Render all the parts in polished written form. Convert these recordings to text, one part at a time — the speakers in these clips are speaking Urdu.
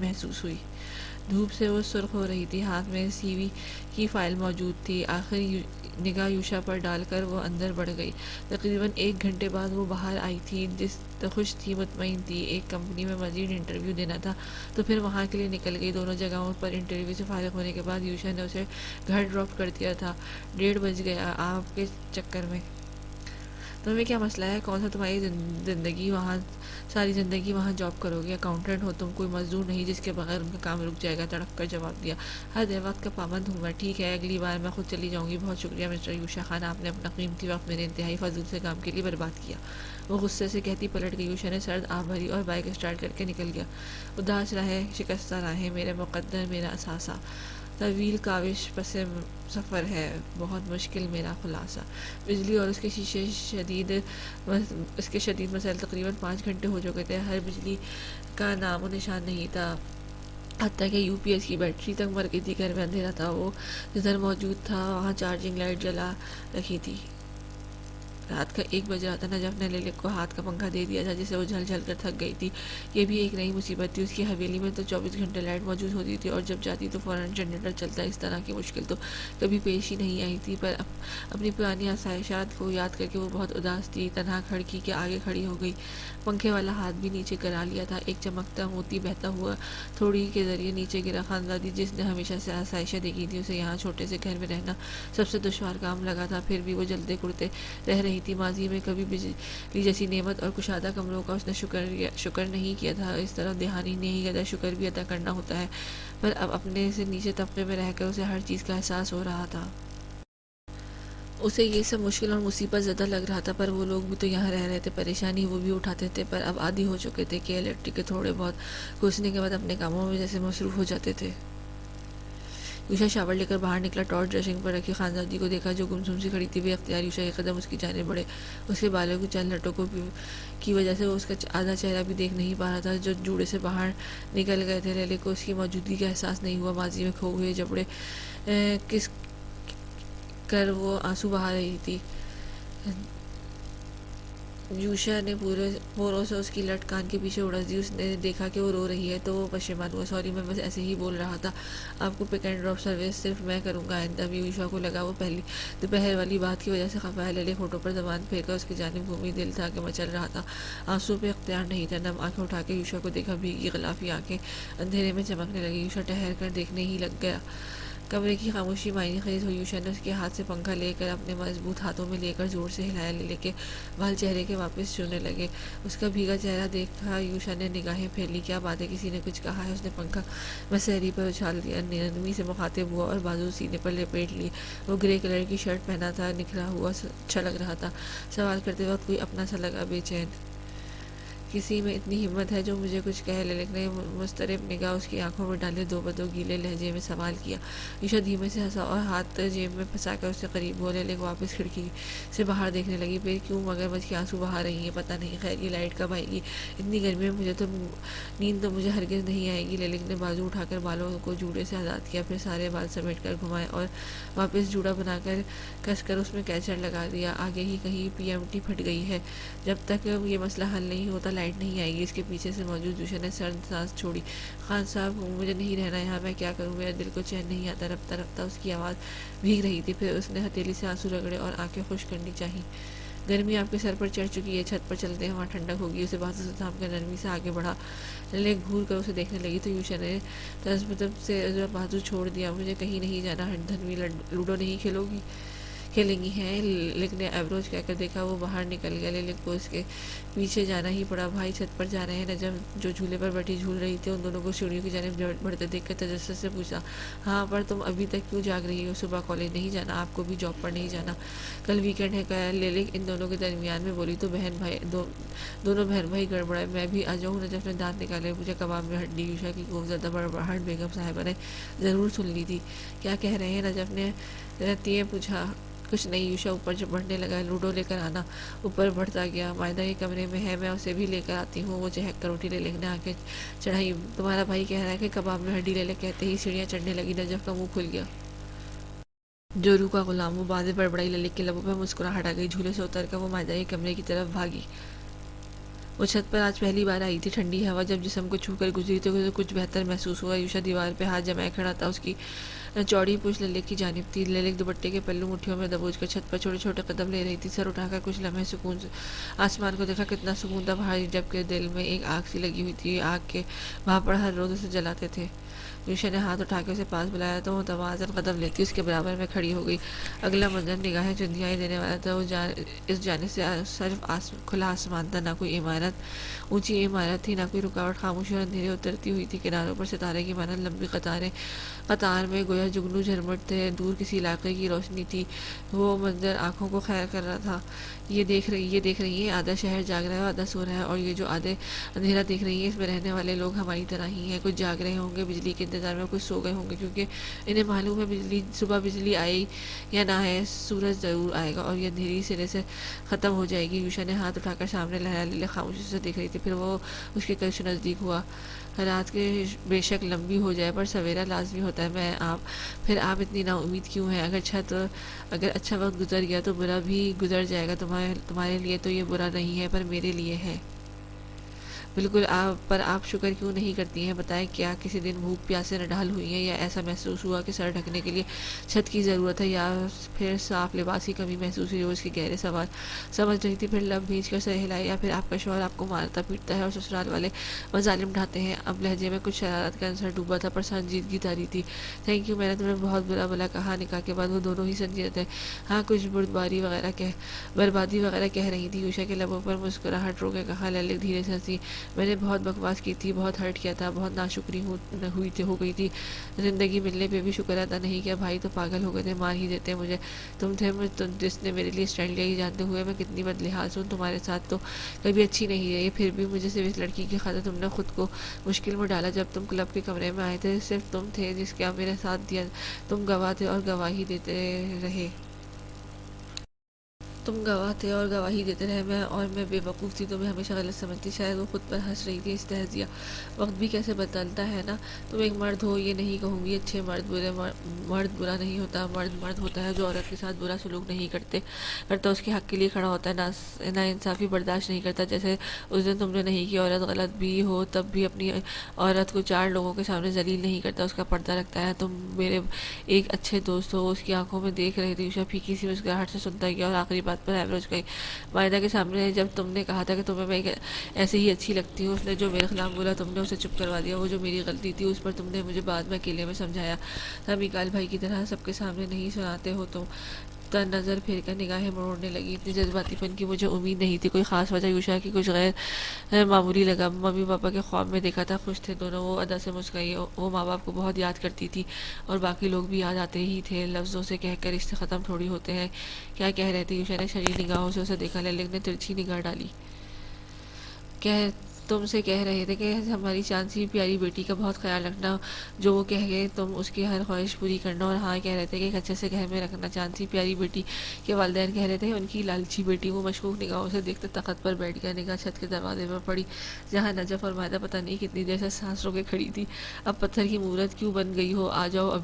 محسوس ہوئی۔ دھوپ سے وہ سرخ ہو رہی تھی، ہاتھ میں سی وی کی فائل موجود تھی۔ آخری نگاہ یوشا پر ڈال کر وہ اندر بڑھ گئی۔ تقریباً 1 گھنٹے بعد وہ باہر آئی تھی، خوش تھی، مطمئن تھی۔ ایک کمپنی میں مزید انٹرویو دینا تھا تو پھر وہاں کے لیے نکل گئی۔ دونوں جگہوں پر انٹرویو سے فارغ ہونے کے بعد یوشا نے اسے گھر ڈراپ کر دیا تھا۔ 1:30 بج گیا۔ آپ کے چکر میں تمہیں کیا مسئلہ ہے؟ کون سا تمہاری زندگی وہاں ساری زندگی وہاں جاب کرو گے؟ اکاؤنٹنٹ ہو تم، کوئی مزدور نہیں جس کے بغیر ان کا کام رک جائے گا۔ تڑپ کر جواب دیا۔ ہر دن وقت کا پابند ہوں میں۔ ٹھیک ہے، اگلی بار میں خود چلی جاؤں گی۔ بہت شکریہ مسٹر یوشا خان، آپ نے اپنا قیمتی وقت میرے انتہائی فضول سے کام کے لیے برباد کیا۔ وہ غصے سے کہتی پلٹ گئی۔ یوشا نے سرد آہ بھری اور بائک اسٹارٹ کر کے نکل گیا۔ اداس راہیں، شکستہ راہیں، میرے مقدر، میرا اثاثہ، طویل کاوش پس سفر ہے، بہت مشکل میرا خلاصہ۔ بجلی اور اس کے شدید مسائل۔ تقریباً 5 گھنٹے ہو چکے تھے، ہر بجلی کا نام و نشان نہیں تھا، حتیٰ کہ یو پی ایس کی بیٹری تک مر گئی تھی۔ گھر میں اندھیرا تھا۔ وہ جدھر موجود تھا وہاں چارجنگ لائٹ جلا رکھی تھی۔ رات کا 1 بج رہا تھا۔ نجف نے للک کو ہاتھ کا پنکھا دے دیا تھا جسے وہ جھل جھل کر تھک گئی تھی۔ یہ بھی ایک نئی مصیبت تھی۔ اس کی حویلی میں تو 24 گھنٹے لائٹ موجود ہوتی تھی اور جب جاتی تو فوراً جنریٹر چلتا۔ اس طرح کی مشکل تو کبھی پیش ہی نہیں آئی تھی، پر اپنی پرانی آسائشات کو یاد کر کے وہ بہت اداس تھی۔ تنہا کھڑکی کے آگے کھڑی ہو گئی، پنکھے والا ہاتھ بھی نیچے کرا لیا تھا۔ ایک چمکتا موتی بہتا ہوا تھوڑی کے ذریعے نیچے گرا۔ خانزادی جس نے ہمیشہ سے آسائشیں دیکھی تھی، اسے یہاں چھوٹے سے گھر میں رہنا سب سے دشوار کام لگا تھا، پھر بھی وہ جلتے کڑتے رہ رہی تھی۔ ماضی میں کبھی بجلی جیسی نعمت اور کشادہ کمروں کا اس نے شکر نہیں کیا تھا، اس طرح دہانی نہیں قدر شکر بھی ادا کرنا ہوتا ہے، پر اب اپنے سے نیچے طبقے میں رہ کر اسے ہر چیز کا احساس ہو رہا تھا۔ اسے یہ سب مشکل اور مصیبت زدہ لگ رہا تھا، پر وہ لوگ بھی تو یہاں رہ رہے تھے، پریشانی وہ بھی اٹھاتے تھے، پر اب عادی ہو چکے تھے کہ الیکٹرک کے تھوڑے بہت گھسنے کے بعد اپنے کاموں میں جیسے مصروف ہو جاتے تھے۔ یوشا شاور لے کر باہر نکلا، ٹارچ ڈریسنگ پر رکھی خانزادی کو دیکھا جو گمسم سی کھڑی تھی۔ بے اختیار یوشا کے قدم اس کی جانب بڑھے۔ اس کے بالوں کی چند لٹوں کی وجہ سے وہ اس کا آدھا چہرہ بھی دیکھ نہیں پا رہا تھا جو جوڑے سے باہر نکل گئے تھے۔ لیلی کو اس کی موجودگی کا احساس نہیں ہوا۔ ماضی میں کھو ہوئے جبڑے کس کر وہ آنسو بہا رہی تھی۔ یوشا نے پوروں سے اس کی لٹ کان کے پیچھے اڑا دی۔ اس نے دیکھا کہ وہ رو رہی ہے تو وہ پشیمان ہوا۔ سوری، میں بس ایسے ہی بول رہا تھا۔ آپ کو پک اینڈ ڈراپ سروس صرف میں کروں گا آئندہ بھی۔ یوشا کو لگا وہ پہلی دوپہر والی بات کی وجہ سے خفا ہے۔ لیلی ہونٹوں پر زبان پھیر کر اس کی جانب گھومی، دل تھا کہ مچل رہا تھا، آنسو پہ اختیار نہیں تھا۔ نم آنکھیں اٹھا کے یوشا کو دیکھا، بھیگی غلافی آنکھیں اندھیرے میں چمکنے لگی۔ یوشا ٹھہر کر دیکھنے ہی لگ گیا۔ کمرے کی خاموشی معنی خیز ہوئی۔ یوشا نے اس کے ہاتھ سے پنکھا لے کر اپنے مضبوط ہاتھوں میں لے کر زور سے ہلایا۔ لیلی کے بال چہرے کے واپس چھونے لگے۔ اس کا بھیگا چہرہ دیکھا یوشا نے نگاہیں پھیر لی۔ کیا بات ہے، کسی نے کچھ کہا ہے؟ اس نے پنکھا مسہری پر اچھال دیا، نرمی سے مخاطب ہوا اور بازو سینے پر لپیٹ لیے۔ وہ گرے کلر کی شرٹ پہنا تھا، نکھرا ہوا اچھا لگ رہا تھا۔ سوال کرتے وقت کوئی اپنا سا لگا، بے چین۔ کسی میں اتنی ہمت ہے جو مجھے کچھ کہے؟ لیلی نے مضطرب نگاہ اس کی آنکھوں میں ڈالے دو بدو گیلے لہجے میں سوال کیا۔ یوشا دھیمے سے ہنسا اور ہاتھ جیب میں پھنسا کر اس سے قریب ہوا۔ لیلی واپس کھڑکی سے باہر دیکھنے لگی۔ پھر کیوں مگرمچھ کے آنسو بہا رہی ہیں؟ پتہ نہیں، خیر یہ لائٹ کب آئے گی؟ اتنی گرمی میں نیند تو مجھے ہرگز نہیں آئے گی۔ لیلی نے بازو اٹھا کر بالوں کو جوڑے سے آزاد کیا، پھر سارے بال سمیٹ کر گھمائے اور واپس جوڑا بنا کر کس کر اس میں کیچڑ لگا دیا۔ آگے ہی کہیں پی ایم ٹی پھٹ گئی ہے، جب تک یہ مسئلہ حل نہیں ہوتا لائٹ نہیں آئے گی۔ اس کے پیچھے سے موجود یوشا نے سرد سانس چھوڑی۔ خان صاحب، مجھے نہیں رہنا یہاں، میں کیا کروں؟ میرے دل کو چین نہیں آتا۔ رفتہ رفتہ اس کی آواز بھیگ رہی تھی، پھر اس نے ہتھیلی سے آنسو رگڑے اور آنکھیں خشک کرنی چاہی۔ گرمی آپ کے سر پر چڑھ چکی ہے، چھت پر چلتے ہیں، وہاں ٹھنڈک ہوگی۔ اسے بازو سے تھام کر نرمی سے آگے بڑھا۔ لیلی گھور کر اسے دیکھنے لگی تو یوشا نے تذبذب سے بازو چھوڑ دیا۔ مجھے کہیں نہیں جانا، دھنوی لوڈو نہیں کھیلیں گی ہیں؟ لیلی نے ایبروز کہہ کر دیکھا، وہ باہر نکل گیا۔ لیلی کو اس کے پیچھے جانا ہی پڑا۔ بھائی چھت پر جا رہے ہیں؟ نجف جو جھولے پر بیٹھی جھول رہی تھی ان دونوں کو سیڑھیوں کی جانب بڑھتے دیکھ کر تجسس سے پوچھا۔ ہاں، پر تم ابھی تک کیوں جاگ رہی ہو؟ صبح کالج نہیں جانا؟ آپ کو بھی جاب پر نہیں جانا؟ کل ویکینڈ ہے۔ لیلی ان دونوں کے درمیان میں بولی تو دونوں بہن بھائی گڑبڑائے۔ میں بھی آ جاؤں؟ نجف نے دانت نکالے پوچھا۔ کباب میں ہڈی؟ یوشا کی خوفزدہ بڑبڑاہٹ بیگم صاحبہ نے ضرور سن لی تھی۔ کیا کہہ رہے ہیں؟ نجف نے رتیے پوچھا۔ کچھ نہیں۔ یوشا اوپر جب بڑھنے لگا۔ لوڈو لے کر آنا۔ اوپر بڑھتا گیا۔ مائدہ کے کمرے میں ہے، میں اسے بھی لے کر آتی ہوں۔ وہ چہک کر اٹھی۔ لیلی نے آنکھیں چڑھائی۔ تمہارا بھائی کہہ رہا ہے کہ کباب میں ہڈی؟ لیلی کہتے ہی سیڑھیاں چڑھنے لگی۔ نجف کا منہ کھل گیا۔ جورو کا غلام، وہ بازیں بڑبڑائی۔ لیلی کے لبوں پر مسکراہٹ آ گئی۔ جھولے سے اتر کر وہ مائدہ کے کمرے کی طرف بھاگی۔ وہ چھت پر آج پہلی بار آئی تھی۔ ٹھنڈی ہوا جب جسم کو چھو کر گزری تو کچھ بہتر محسوس ہوا۔ یوشا دیوار پہ ہاتھ جمائے کھڑا تھا، اس کی چوڑی پوچھ للک کی جانب تھی۔ للک دوپٹے کے پلو مٹھیوں میں دبوچ کر چھت پر چھوٹے چھوٹے قدم لے رہی تھی۔ سر اٹھا کر کچھ لمحے سکون سے آسمان کو دیکھا، کتنا سکون تھا باہر، جبکہ دل میں ایک آگ سی لگی ہوئی تھی۔ آگ کے بھاپڑ ہر روز اسے جلاتے تھے۔ یوشا نے ہاتھ اٹھا کے اسے پاس بلایا تو وہ متوازن قدم لیتی اس کے برابر میں کھڑی ہو گئی۔ اگلا منظر نگاہیں چندیائی دینے والا تھا۔ اس جانب سے صرف کھلا آسمان تھا، نہ کوئی اونچی عمارت تھی، نہ کوئی رکاوٹ۔ خاموشی اور اندھیرے اترتی ہوئی تھی، کناروں پر ستارے کی مانند لمبی قطار میں گویا جگنو جھرمٹ تھے۔ دور کسی علاقے کی روشنی تھی۔ وہ منظر آنکھوں کو خیر کر رہا تھا۔ یہ دیکھ رہی ہے، آدھا شہر جاگ رہا ہے اور آدھا سو رہا ہے، اور یہ جو آدھے اندھیرا دیکھ رہی ہے، اس میں رہنے والے لوگ ہماری طرح ہی ہیں۔ کچھ جاگ رہے ہوں گے بجلی کے انتظار میں، کچھ سو گئے ہوں گے کیونکہ انہیں معلوم ہے صبح بجلی آئے یا نہ آئے، سورج ضرور آئے گا اور یہ اندھیری سرے سے ختم ہو جائے گی۔ یوشا نے ہاتھ اٹھا کر سامنے لہرایا۔ للک خاموشی سے دیکھ رہی تھی، پھر وہ اس کے قریب سے نزدیک ہوا۔ رات کے بے شک لمبی ہو جائے پر سویرا لازمی ہوتا ہے۔ پھر آپ اتنی نا امید کیوں ہیں؟ اگر اچھا وقت گزر گیا تو برا بھی گزر جائے گا۔ تمہارے لیے تو یہ برا نہیں ہے، پر میرے لیے ہے۔ بالکل، پر آپ شکر کیوں نہیں کرتی ہیں؟ بتائیں، کیا کسی دن بھوک پیاس سے نڈال ہوئی ہیں، یا ایسا محسوس ہوا کہ سر ڈھکنے کے لیے چھت کی ضرورت ہے، یا پھر صاف لباس کی کمی محسوس ہوئی؟ وہ اس کے گہرے سوال سمجھ رہی تھی، پھر لب بھیج کر سر ہلائی۔ یا پھر آپ کا شوہر آپ کو مارتا پیٹتا ہے اور سسرال والے مظالم ڈھاتے ہیں؟ اب لہجے میں کچھ شرارت کا عنصر ڈوبا تھا، پر سنجیدگی طاری تھی۔ تھینک یو، میں نے تمہیں بہت برا بھلا کہا۔ نکاح کے بعد وہ دونوں ہی سنجیدہ تھے۔ ہاں، کچھ بربادی وغیرہ کہہ رہی تھی۔ یوشا کے لبوں پر مسکراہٹ رو کے کہا۔ للک دھیرے سے ہنسی۔ میں نے بہت بکواس کی تھی، بہت ہرٹ کیا تھا، بہت ناشکری ہو گئی تھی۔ زندگی ملنے پہ بھی شکر ادا نہیں کیا۔ بھائی تو پاگل ہو گئے تھے، مار ہی دیتے مجھے۔ تم تھے جس نے میرے لیے اسٹینڈ لیا، یہ جانتے ہوئے میں کتنی بدلحاظ ہوں۔ تمہارے ساتھ تو کبھی اچھی نہیں رہی، پھر بھی مجھے صرف اس لڑکی کی خاطر تم نے خود کو مشکل میں ڈالا۔ جب تم کلب کے کمرے میں آئے تھے، صرف تم تھے جس کا میرے ساتھ دیا۔ تم گواہ تھے اور گواہی دیتے رہے۔ میں بے وقوف تھی، تمہیں ہمیشہ غلط سمجھتی۔ شاید وہ خود پر ہنس رہی تھی۔ استہزاء۔ وقت بھی کیسے بدلتا ہے نا۔ تم ایک مرد ہو، یہ نہیں کہوں گی اچھے مرد برا نہیں ہوتا۔ مرد ہوتا ہے جو عورت کے ساتھ برا سلوک نہیں کرتا، اس کے حق کے لیے کھڑا ہوتا ہے، نا انصافی برداشت نہیں کرتا۔ جیسے اس دن تم نے نہیں کی، عورت غلط بھی ہو تب بھی اپنی عورت کو 4 لوگوں کے سامنے ذلیل نہیں کرتا، اس کا پردہ رکھتا ہے۔ تم میرے ایک اچھے دوست ہو، اس کی آنکھوں میں دیکھ رہے تھے۔ یوشا پھیکی سی مسکراہٹ سے سنتا گیا اور آخری بات پر ایوریج گئی۔ مائدہ کے سامنے جب تم نے کہا تھا کہ تمہیں میں ایسے ہی اچھی لگتی ہوں، اس نے جو میرے خلاف بولا تم نے اسے چپ کروا دیا۔ وہ جو میری غلطی تھی اس پر تم نے مجھے بعد میں اکیلے میں سمجھایا تھا۔ میکال بھائی کی طرح سب کے سامنے نہیں سناتے ہو تم۔ نظر پھیر کر نگاہیں مروڑنے لگی۔ اتنی جذباتی پن کی مجھے امید نہیں تھی۔ کوئی خاص وجہ؟ یوشا کی کچھ غیر معمولی لگا۔ ممی پاپا کے خواب میں دیکھا تھا، خوش تھے دونوں۔ وہ ادا سے مسکرائی۔ وہ ماں باپ کو بہت یاد کرتی تھی اور باقی لوگ بھی یاد آتے ہی تھے۔ لفظوں سے کہہ کر رشتے ختم تھوڑی ہوتے ہیں۔ کیا کہہ رہے تھے؟ یوشا نے شریر نگاہوں سے اسے دیکھا۔ للک نے ترچھی نگاہ ڈالی۔ تم سے کہہ رہے تھے کہ ہماری چاند سی پیاری بیٹی کا بہت خیال رکھنا، جو وہ کہہ گئے تم اس کی ہر خواہش پوری کرنا، اور ہاں کہہ رہے تھے کہ ایک اچھے سے گھر میں رکھنا۔ چاند سی پیاری بیٹی کے والدین کہہ رہے تھے ان کی لالچی بیٹی۔ وہ مشکوک نگاہوں سے دیکھتے تخت پر بیٹھ گیا۔ نگاہ چھت کے دروازے پر پڑی جہاں نجف اور مائدہ پتہ نہیں کتنی دیر سے سانس رو کے کھڑی تھی۔ اب پتھر کی مورت کیوں بن گئی ہو؟ آ جاؤ،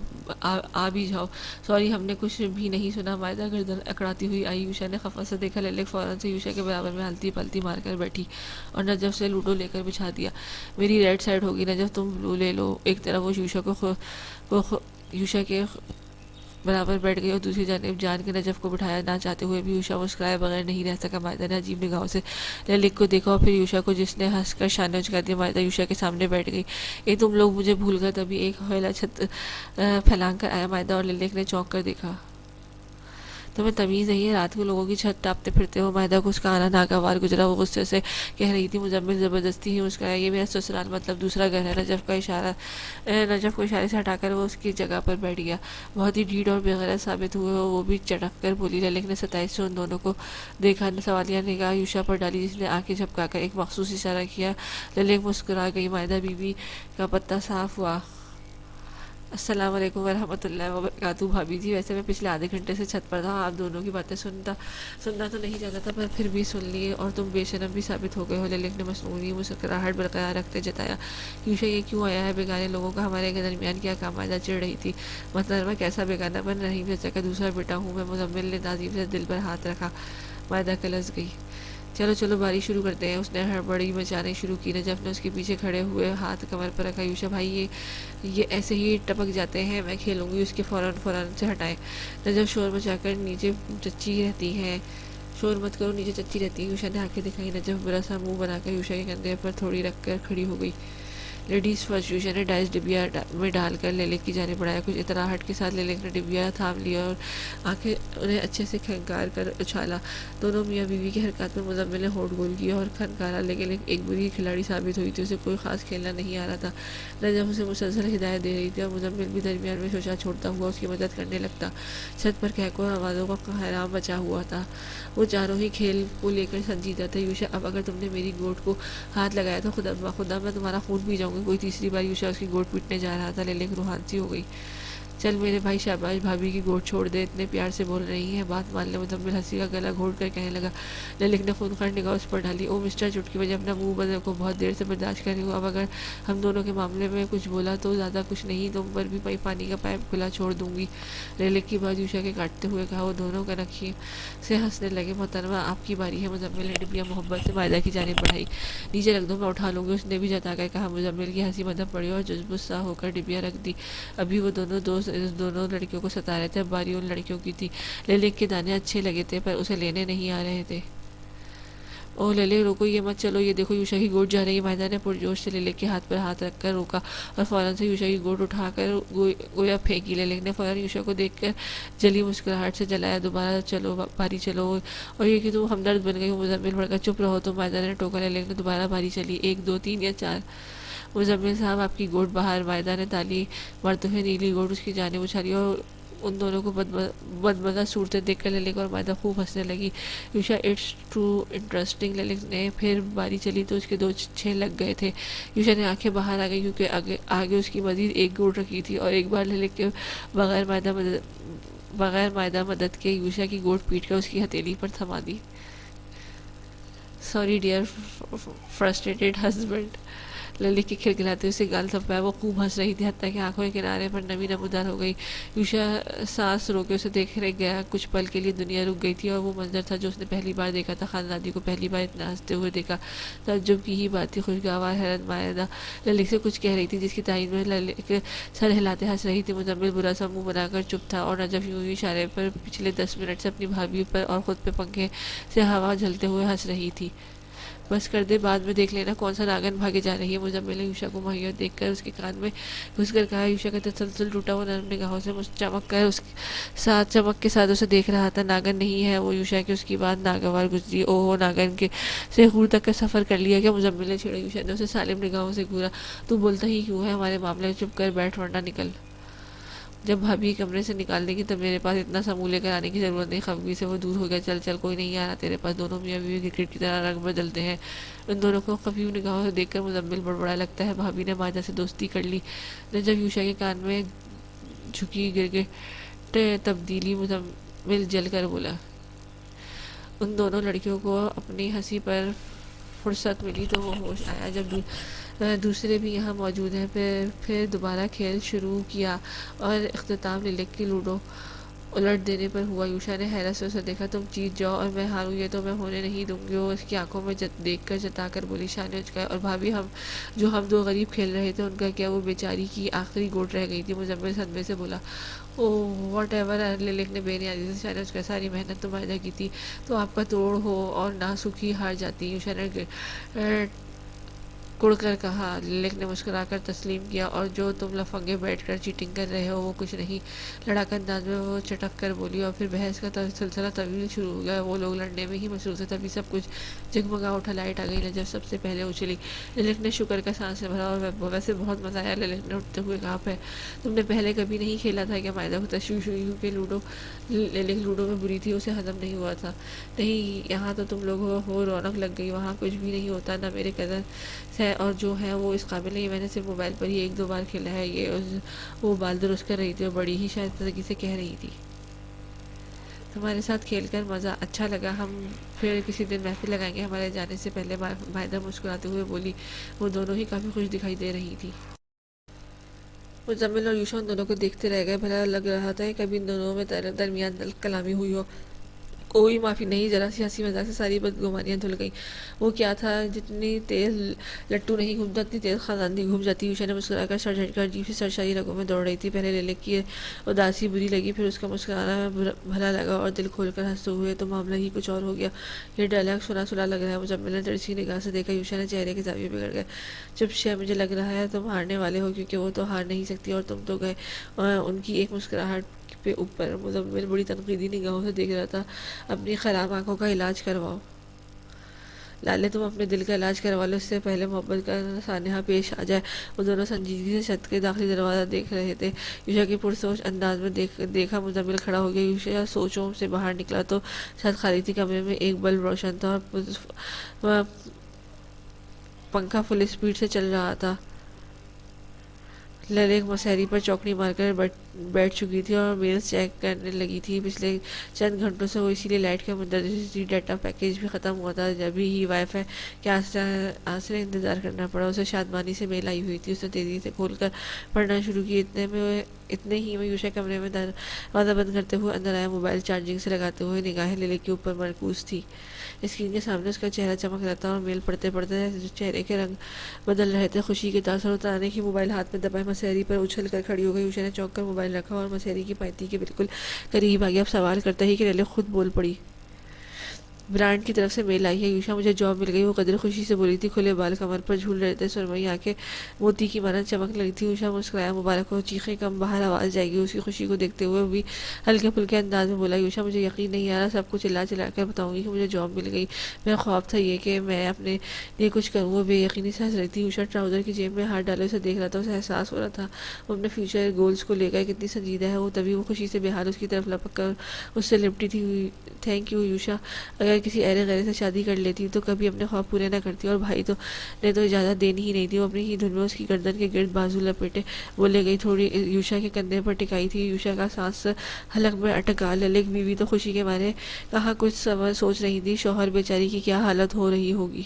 آ بھی جاؤ۔ سوری، ہم نے کچھ بھی نہیں سنا۔ مائدہ گردن اکڑاتی ہوئی آئی۔ یوشا نے خفت سے دیکھا۔ للک فوراً سے یوشا کے برابر میں ہلتی پلتی مار کر بیٹھی اور نجف سے لوڈو لے کر بچھا دیا۔ میری ریڈ سائڈ ہوگی نجف، تم بلو لے لو۔ ایک طرف وہ یوشا کے برابر بیٹھ گئی اور دوسری جانب جان کے نجف کو بٹھایا۔ نہ چاہتے ہوئے بھی یوشا مسکرائے بغیر نہیں رہ سکا۔ مائدہ نے عجیب نگاہوں سے للک کو دیکھا اور پھر یوشا کو، جس نے ہنس کر شانے اچکا دیا۔ مائدہ یوشا کے سامنے بیٹھ گئی۔ تم لوگ مجھے بھول گئے۔ تبھی ایک ہیلا چھت پھیلانگ کر آیا۔ مائدہ اور للک نے چونک کر دیکھا۔ تمہیں تمیز نہیں ہے؟ رات کو لوگوں کی چھت ٹاپتے پھرتے ہو۔ مائدہ کو اس کا آنا ناگوار گزرا۔ وہ غصے سے کہہ رہی تھی۔ مزمل زبردستی ہی مسکرایا۔ یہ میرا سسرال، مطلب دوسرا گھر ہے۔ نجف کو اشارے سے ہٹا کر وہ اس کی جگہ پر بیٹھ گیا۔ بہت ہی ڈھیٹ اور بے غیرت ثابت ہوئے ہو، وہ بھی چڑک کر بولی۔ للک نے ستائش سے ان دونوں کو دیکھا، سوالیہ نگاہ یوشا پر ڈالی جس نے آنکھیں جھپکا کر ایک مخصوص اشارہ کیا۔ للک مسکرا گئی۔ مائدہ بی بی کا پتہ صاف ہوا۔ السلام علیکم ورحمۃ اللہ وبرکاتہ بھابھی جی، ویسے میں پچھلے آدھے گھنٹے سے چھت پر تھا، آپ دونوں کی باتیں سننا تو نہیں چاہتا تھا، پر پھر بھی سن لیے اور تم بے شرم بھی ثابت ہو گئے ہو۔ للک نے مصنوعی مسکراہٹ برقرار رکھتے جتایا۔ یوشا یہ کیوں آیا ہے بیگانے لوگوں کا ہمارے درمیان کیا کام؟ مائدہ چڑھ رہی تھی۔ محترمہ کیسا بیگانہ پن؟ رحیم چچا کا دوسرا بیٹا ہوں میں۔ مزمل نے تعظیم سے دل پر ہاتھ رکھا۔ مائدہ کلس گئی۔ چلو چلو باری شروع کرتے ہیں. اس نے ہڑبڑی مچانے شروع کی. نجف نے اس کے پیچھے کھڑے ہوئے ہاتھ کمر پر رکھا. یوشا بھائی یہ ایسے ہی ٹپک جاتے ہیں, میں کھیلوں گی, اس کے فوراً سے ہٹائیں. نجف شور مچا کر نیچے چچی رہتی ہیں, شور مت کرو, نیچے چچی رہتی ہے. یوشا نے آنکھیں دکھائی. نجف برا سا منہ بنا کر یوشا کے کندھے پر تھوڑی رکھ کر کھڑی ہو گئی. Ladies first. یوشا نے ڈائس ڈبیا میں ڈال کر لیلک کی جانب بڑھایا. کچھ اطراحٹ کے ساتھ لیلک نے ڈبیا تھام لیا اور آنکھیں انہیں اچھے سے کھنکار کر اچھالا. دونوں میاں بیوی کی حرکات پر مزمل نے ہونٹ گول کیا اور کھنکارا, لیکن ایک بری کھلاڑی ثابت ہوئی تھی. اسے کوئی خاص کھیلنا نہیں آ رہا تھا. نجف اسے مسلسل ہدایت دے رہی تھی اور مزمل بھی درمیان میں شوشا چھوڑتا ہوا اس کی مدد کرنے لگتا. چھت پر کہکو اور آوازوں کا قہرام مچا ہوا تھا. وہ چاروں ہی کھیل کو لے کر سنجیدہ تھے. یوشا اب اگر تم نے میری گوٹ کو ہاتھ لگایا تو خدا میں تمہارا خون پی جاؤں گی. کوئی تیسری بار یوشا اس کی گوٹ پیٹنے جا رہا تھا. لیلک روحان سی ہو گئی. چل میرے بھائی شاباش, بھابھی کی گوٹ چھوڑ دے, اتنے پیار سے بول رہی ہیں, بات مان لے. مزمل ہنسی کا گلا گھونٹ کر کہنے لگا. لیلک نے خونخوار نگاہ اس پر ڈالی. او مسٹر چٹکی بجے, اپنا منہ بدل کو بہت دیر سے برداشت کر رہی ہوں. اب اگر ہم دونوں کے معاملے میں کچھ بولا تو زیادہ کچھ نہیں, تم پر بھی پانی کا پائپ کھلا چھوڑ دوں گی. لیلک کی بات یوشا کے کاٹتے ہوئے کہا. وہ دونوں کنکھی سے ہنسنے لگے. محترمہ آپ کی باری ہے. مزمل نے ڈبیا محبت سے مائدہ کی جانب بڑھائی. نیچے رکھ دو, میں اٹھا لوں گی, اس نے بھی جتا کر کہا. مزمل کی ہنسی مدھم پڑی اور جذبت سا ہو کر ڈبیا رکھ دی. ابھی وہ دونوں دوست دونوں لڑکیوں کو ستا رہے تھے. اب باری ان لڑکیوں کی تھی. لیلک کے دانے اچھے لگے تھے پر اسے لینے نہیں آ رہے تھے. او لیلک روکو, یہ مت چلو, یہ دیکھو یوشا کی گوٹ جا رہی ہے. مائدہ نے پرجوش سے لیلک کے ہاتھ پر ہاتھ رکھ کر روکا اور فوراً سے یوشا کی گوٹ اٹھا کر گویا پھینکی. لیلک نے فوراً یوشا کو دیکھ کر جلی مسکراہٹ سے جلایا. دوبارہ چلو باری چلو, اور یہ کہ تم ہمدرد بن گئی ہو. مزمل بڑھ کر چپ رہو تم, مائدہ نے ٹوکا. لیلک نے دوبارہ باری چلی. 1 2 3 یا 4. مزمل صاحب آپ کی گوٹ باہر. مائدہ نے تالی مارتے ہوئے نیلی گوٹ اس کی جانب اچھالی اور ان دونوں کو بدمزہ صورتیں دیکھ کر لیلک اور مائدہ خوب ہنسنے لگی. یوشا اٹس ٹو انٹرسٹنگ. لیلک نے پھر باری چلی تو اس کے 2 6 لگ گئے تھے. یوشا نے آنکھیں باہر آ گئی کیونکہ آگے اس کی مزید 1 گوٹ رکھی تھی اور ایک بار لیلک کے بغیر مائدہ مدد کے یوشا کی گوٹ پیٹ کر اس کی ہتھیلی پر تھما دی. Sorry dear frustrated husband. لیلک کے کھلکھلاتے اسے گال تھپایا. وہ خوب ہنس رہی تھی حتیٰ کہ آنکھوں کے کنارے پر نمی نمودار ہو گئی. یوشا سانس روکے اسے دیکھ رہ گیا. کچھ پل کے لیے دنیا رک گئی تھی اور وہ منظر تھا جو اس نے پہلی بار دیکھا تھا. خاندانی کو پہلی بار اتنا ہنستے ہوئے دیکھا تعجب کی ہی بات تھی. خوشگوار حیرت مائدہ لیلک سے کچھ کہہ رہی تھی جس کی تائید میں لیلک سر ہلاتے ہنس رہی تھی. مزمل برا سا منہ بنا کر چپ تھا اور نجف یوں ہی اشارے پر پچھلے 10 منٹ سے اپنی بھابھی پر اور خود پہ پنکھے سے ہوا جھلتے ہوئے ہنس رہی تھی. بس کر دے, بعد میں دیکھ لینا کون سا ناگن بھاگے جا رہی ہے. مزمل نے یوشا کو مہیت دیکھ کر اس کے کان میں گھس کر کہا. یوشا کا تسلسل ٹوٹا ہوا نرم نگاہوں سے چمک کے ساتھ اسے دیکھ رہا تھا. ناگن نہیں ہے وہ. یوشا کی اس کی بات ناگوار گزری. اوہ, ناگن کے سے خور تک کا سفر کر لیا کیا؟ مزمل نے چھیڑا. یوشا نے اسے سالم نگاہوں سے گھورا. تو بولتا ہی کیوں ہے ہمارے معاملے میں؟ چپ کر بیٹھ ورنہ نکل. جب بھابھی کمرے سے نکالنے کی تب میرے پاس اتنا سا منہ لے کر آنے کی ضرورت نہیں. خفگی سے وہ دور ہو گیا. چل چل, کوئی نہیں آ رہا تیرے پاس. دونوں میاں بیوی کرکٹ کی طرح رنگ بدلتے ہیں. ان دونوں کو خفیف نگاہوں سے دیکھ کر مزمل بڑبڑا. لگتا ہے بھابھی نے مائدہ سے دوستی کر لی. جب یوشا کے کان میں جھکی گرگٹ تبدیلی. مزمل جل کر بولا. ان دونوں لڑکیوں کو اپنی ہنسی پر فرصت ملی تو وہ ہوش آیا جب دوسرے بھی یہاں موجود ہیں. پھر دوبارہ کھیل شروع کیا اور اختتام لیلک کی لوڈو الٹ دینے پر ہوا. یوشا نے حیرت سے اسے دیکھا. تم جیت جاؤ اور میں ہاروں یہ تو میں ہونے نہیں دوں گی. وہ اس کی آنکھوں میں دیکھ کر جتا کر بولی. شانے اچکائے. اور بھابھی ہم 2 غریب کھیل رہے تھے ان کا کیا؟ وہ بیچاری کی آخری گوٹ رہ گئی تھی. مزمل صدمے سے بولا. اوہ واٹ ایور. لیلک نے بے نیازی سے شانے اچکائے. ساری محنت تو مائدہ کی تھی, تو آپ کا توڑ ہو اور ناسخی ہار جاتی. یوشا نے کڑ کر کہا. لیلک نے مسکرا کر تسلیم کیا. اور جو تم لفنگے بیٹھ کر چیٹنگ کر رہے ہو وہ کچھ نہیں. لڑاکا انداز میں وہ چٹک کر بولی. اور پھر بحث کا سلسلہ طویل شروع ہو گیا. وہ لوگ لڑنے میں ہی مصروف تھے. تبھی سب کچھ جگمگا اٹھا. لائٹ آ گئی. نجف سب سے پہلے اچھلی. لیلک نے شکر کا سانس سے بھرا. اور ویسے بہت مزہ آیا. لیلک نے اٹھتے ہوئے کہا. تم نے پہلے کبھی نہیں کھیلا تھا کیا؟ مائدہ کو تشویش ہوئی کیونکہ لیلک لوڈو میں بری تھی, اسے ہضم نہیں ہوا تھا. نہیں, یہاں تو تم لوگوں کو رونق لگ گئی. وہاں کچھ بھی نہیں ہوتا. نہ میرے کزنس ہے اور جو ہے وہ اس قابل نہیں. میں نے صرف موبائل پر ہی 1 2 بار کھیلا ہے. وہ بال درست کر رہی تھی اور بڑی ہی شائستگی سے کہہ رہی تھی. تمہارے ساتھ کھیل کر مزہ اچھا لگا. ہم پھر کسی دن محفل لگائیں گے. ہمارے جانے سے پہلے مائدہ مسکراتے ہوئے بولی. وہ دونوں ہی کافی خوش دکھائی دے رہی تھی. مزمل اور یوشا ان دونوں کو دیکھتے رہ گئے. بھلا لگ رہا تھا کہ کبھی ان دونوں میں درمیان کلامی ہوئی ہو. کوئی معافی نہیں، ذرا سی ہنسی مذاق سے ساری بدگمانیاں دھل گئیں۔ وہ کیا تھا، جتنی تیز لٹو نہیں گھومتا اتنی تیز خاندانی گھوم جاتی۔ یوشا نے مسکرا کر سر جھٹکا، عجیب سی سرساری رگوں میں دوڑ رہی تھی۔ پہلے لیلک کی اداسی بری لگی، پھر اس کا مسکرانا بھلا لگا اور دل کھول کر ہنستے ہوئے تو معاملہ ہی کچھ اور ہو گیا۔ یہ ڈائلاگ سنا سنا لگ رہا ہے، مزمل نے ترسی نگاہ سے دیکھا۔ یوشا نے چہرے کے زاویے بگڑ گئے۔ چپ شے، مجھے لگ رہا ہے تم ہارنے والے ہو، کیونکہ وہ تو ہار نہیں سکتی اور تم تو گئے۔ ان کی ایک مسکراہٹ پہ اوپر مزمل بڑی تنقیدی نگاہوں سے دیکھ رہا تھا۔ اپنی خراب آنکھوں کا علاج کرواؤ لالے، تم اپنے دل کا علاج کروا لو، اس سے پہلے محبت کا سانحہ پیش آ جائے۔ وہ دونوں سنجیدگی سے چھت کے داخلی دروازہ دیکھ رہے تھے۔ یوشا کے پرسوچ انداز میں دیکھا مزمل کھڑا ہو گیا۔ یوشا سوچوں سے باہر نکلا تو چھت خالی تھی، کمرے میں ایک بلب روشن تھا اور پنکھا فل اسپیڈ سے چل رہا تھا۔ لیلک مسہری پر چوکڑی مار کر بیٹھ چکی تھی اور میلز چیک کرنے لگی تھی۔ پچھلے چند گھنٹوں سے وہ اسی لیے لائٹ کے مندرجہ تھی۔ ڈیٹا پیکیج بھی ختم ہوا تھا، جبھی ہی وائی فائی کے آسرے انتظار کرنا پڑا۔ اسے شادمانی سے میل آئی ہوئی تھی۔ اس نے تیزی سے کھول کر پڑھنا شروع کی۔ اتنے ہی میں یوشا کمرے میں دروازہ بند کرتے ہوئے اندر آیا، موبائل چارجنگ سے لگاتے ہوئے نگاہیں لیلک کے اوپر مرکوز تھی۔ اسکرین کے سامنے اس کا چہرہ چمک رہا تھا اور میل پڑھتے پڑھتے چہرے کے رنگ بدل رہے تھے۔ خوشی کے تاثر اتارنے کی موبائل ہاتھ میں دبائے مسہری پر اچھل کر کھڑی ہو گئی۔ یوشا نے چونک کر موبائل رکھا اور مسہری کی پائتی کے بالکل قریب آ گیا۔ اب سوال کرتا ہی کہ لیلک خود بول پڑی، برانڈ کی طرف سے میل آئی ہے یوشا، مجھے جاب مل گئی۔ وہ قدر خوشی سے بولی تھی، کھلے بال کمر پر جھول رہے تھے، سرمئی آنکھیں موتی کی مانند چمک رہی تھی۔ یوشا مسکرایا، مبارک ہو۔ چیخیں کم، باہر آواز جائے گی۔ اس کی خوشی کو دیکھتے ہوئے بھی ہلکے پھلکے انداز میں بولا، یوشا مجھے یقین نہیں آ رہا، سب کچھ چلا چلا کر بتاؤں گی کہ مجھے جاب مل گئی۔ میرا خواب تھا یہ کہ میں اپنے لیے کچھ کروں۔ وہ بے یقینی سے ہنس رہی تھی۔ یوشا ٹراؤزر کی جیب میں ہاتھ ڈالے اسے دیکھ رہا تھا۔ اسے احساس ہو رہا تھا وہ اپنے فیوچر گولز کو لے کر کتنی سنجیدہ ہے۔ وہ تبھی وہ خوشی سے بےحال اس کی طرف لپک کر اس سے لپٹی تھی۔ تھینک یو یوشا، اگر کسی ایرے غیرے سے شادی کر لیتی تو کبھی اپنے خواب پورے نہ کرتی، اور بھائی نے تو اجازت دینی ہی نہیں تھی۔ وہ اپنی ہی دھن میں اس کی گردن کے گرد بازو لپیٹے بولے گئی، تھوڑی یوشا کے کندھے پر ٹکائی تھی۔ یوشا کا سانس حلق میں اٹک گیا۔ لیلک بیوی تو خوشی کے مارے کہاں کچھ سوچ رہی تھی، شوہر بیچاری کی کیا حالت ہو رہی ہوگی۔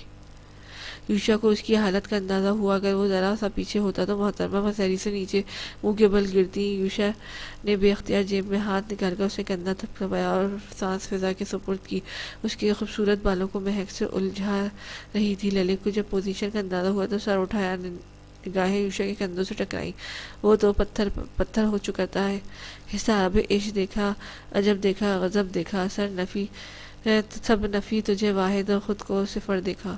یوشا کو اس کی حالت کا اندازہ ہوا، اگر وہ ذرا سا پیچھے ہوتا تو محترمہ مسہری سے نیچے منہ کے بل گرتی۔ یوشا نے بے اختیار جیب میں ہاتھ نکال کر اسے کندھا تھپکایا اور سانس فضا کے سپرد کی۔ اس کے خوبصورت بالوں کو مہک سے الجھا رہی تھی۔ لیلک کو جب پوزیشن کا اندازہ ہوا تو سر اٹھایا، نگاہیں یوشا کے کندھوں سے ٹکرائیں۔ وہ تو پتھر ہو چکا تھا۔ حساب عشق دیکھا، عجب دیکھا، غضب دیکھا، سب نفی، تجھے واحد اور خود کو صفر دیکھا۔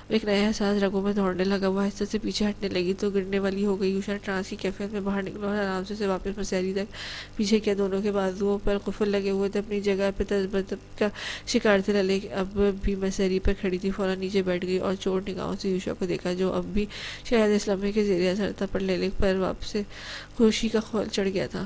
ایک نیا احساس رگوں میں دوڑنے لگا۔ وہ آہستہ سے پیچھے ہٹنے لگی تو گرنے والی ہو گئی۔ یوشا ٹرانس کی کیفیت میں باہر نکلا اور آرام سے اسے واپس مسہری تک پیچھے کیا۔ دونوں کے بازوؤں پر قفل لگے ہوئے تھے، اپنی جگہ پہ تذبذب کا شکار تھے۔ لیلک اب بھی مسہری پر کھڑی تھی، فوراً نیچے بیٹھ گئی اور چور نگاہوں سے یوشا کو دیکھا، جو اب بھی شاید اس لمحے کے زیر اثر تھا، پر لیلک پر واپس خوشی کا خول چڑھ گیا تھا۔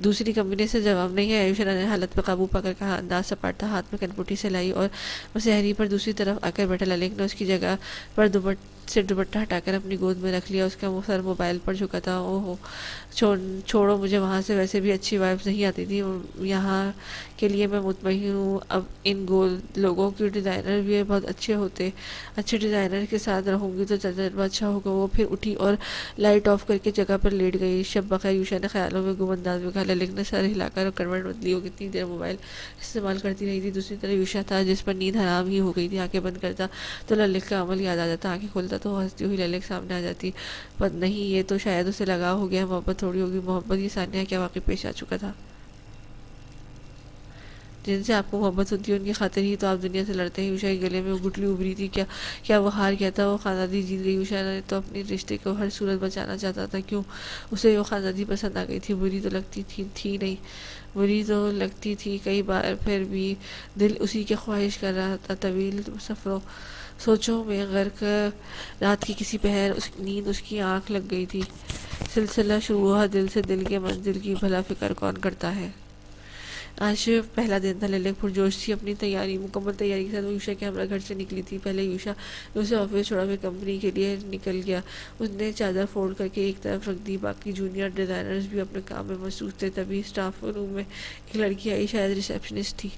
دوسری کمبنی سے جواب نہیں ہے، یوشا نے حالت پہ قابو پا کر کہا۔ انداز سپاٹ تھا، ہاتھ میں کنپٹی سے لائی اور مسہری پر دوسری طرف آ کر بیٹھا۔ لیلک نے اس کی جگہ پر دوپٹہ ہٹا کر اپنی گود میں رکھ لیا۔ اس کا سر موبائل پر جھکا تھا۔ اوہ چھوڑو مجھے، وہاں سے ویسے بھی اچھی وائبز نہیں آتی تھی۔ یہاں کے لیے میں مطمئن ہوں، اب ان لوگوں کے ڈیزائنر بھی بہت اچھے ہوتے، اچھے ڈیزائنر کے ساتھ رہوں گی تو تجربہ اچھا ہوگا۔ وہ پھر اٹھی اور لائٹ آف کر کے جگہ پر لیٹ گئی۔ شب بخیر، یوشا نے خیالوں میں گم انداز میں کہا۔ لیلک نے سر ہلا کر کروٹ بدلی۔ وہ کتنی دیر موبائل استعمال کرتی رہی تھی۔ دوسری طرف یوشا تھا، جس پر نیند حرام ہی ہو گئی تھی۔ آنکھیں بند کرتا تو لیلک کا عمل یاد آ جاتا، آنکھیں کھولتا تو ہنستی ہوئی لیلک سامنے آ جاتی۔ پر نہیں، یہ تو شاید اسے لگاؤ ہو گیا، محبت تھوڑی ہوگی۔ محبت یہ سانحہ کیا واقعی پیش آ چکا تھا؟ جن سے آپ کو محبت ہوتی ہے ان کی خاطر ہی تو آپ دنیا سے لڑتے ہیں۔ یوشا کے گلے میں گٹلی ابھری تھی۔ کیا وہ ہار گیا تھا؟ وہ خاندانی جیت گئی۔ یوشا نے تو اپنے رشتے کو ہر صورت بچانا چاہتا تھا۔ کیوں اسے وہ خاندانی پسند آ گئی تھی؟ بری تو لگتی تھی کئی بار، پھر بھی دل اسی کی خواہش کر رہا تھا۔ طویل سفروں سوچوں میں غرق رات کی کسی پہر نیند اس کی آنکھ لگ گئی تھی۔ سلسلہ شروع ہوا دل سے، دل کے منزل کی بھلا فکر کون کرتا ہے۔ آج پہلا دن تھا۔ لیلک پرجوش تھی اپنی مکمل تیاری کے ساتھ۔ وہ یوشا کے ہمراہ گھر سے نکلی تھی۔ پہلے یوشا نے اسے آفس چھوڑا، پھر کمپنی کے لیے نکل گیا۔ اس نے چادر فولڈ کر کے ایک طرف رکھ دی۔ باقی جونیئر ڈیزائنرز بھی اپنے کام میں مصروف تھے۔ تبھی اسٹاف روم میں ایک لڑکی آئی، شاید ریسیپشنسٹ تھی۔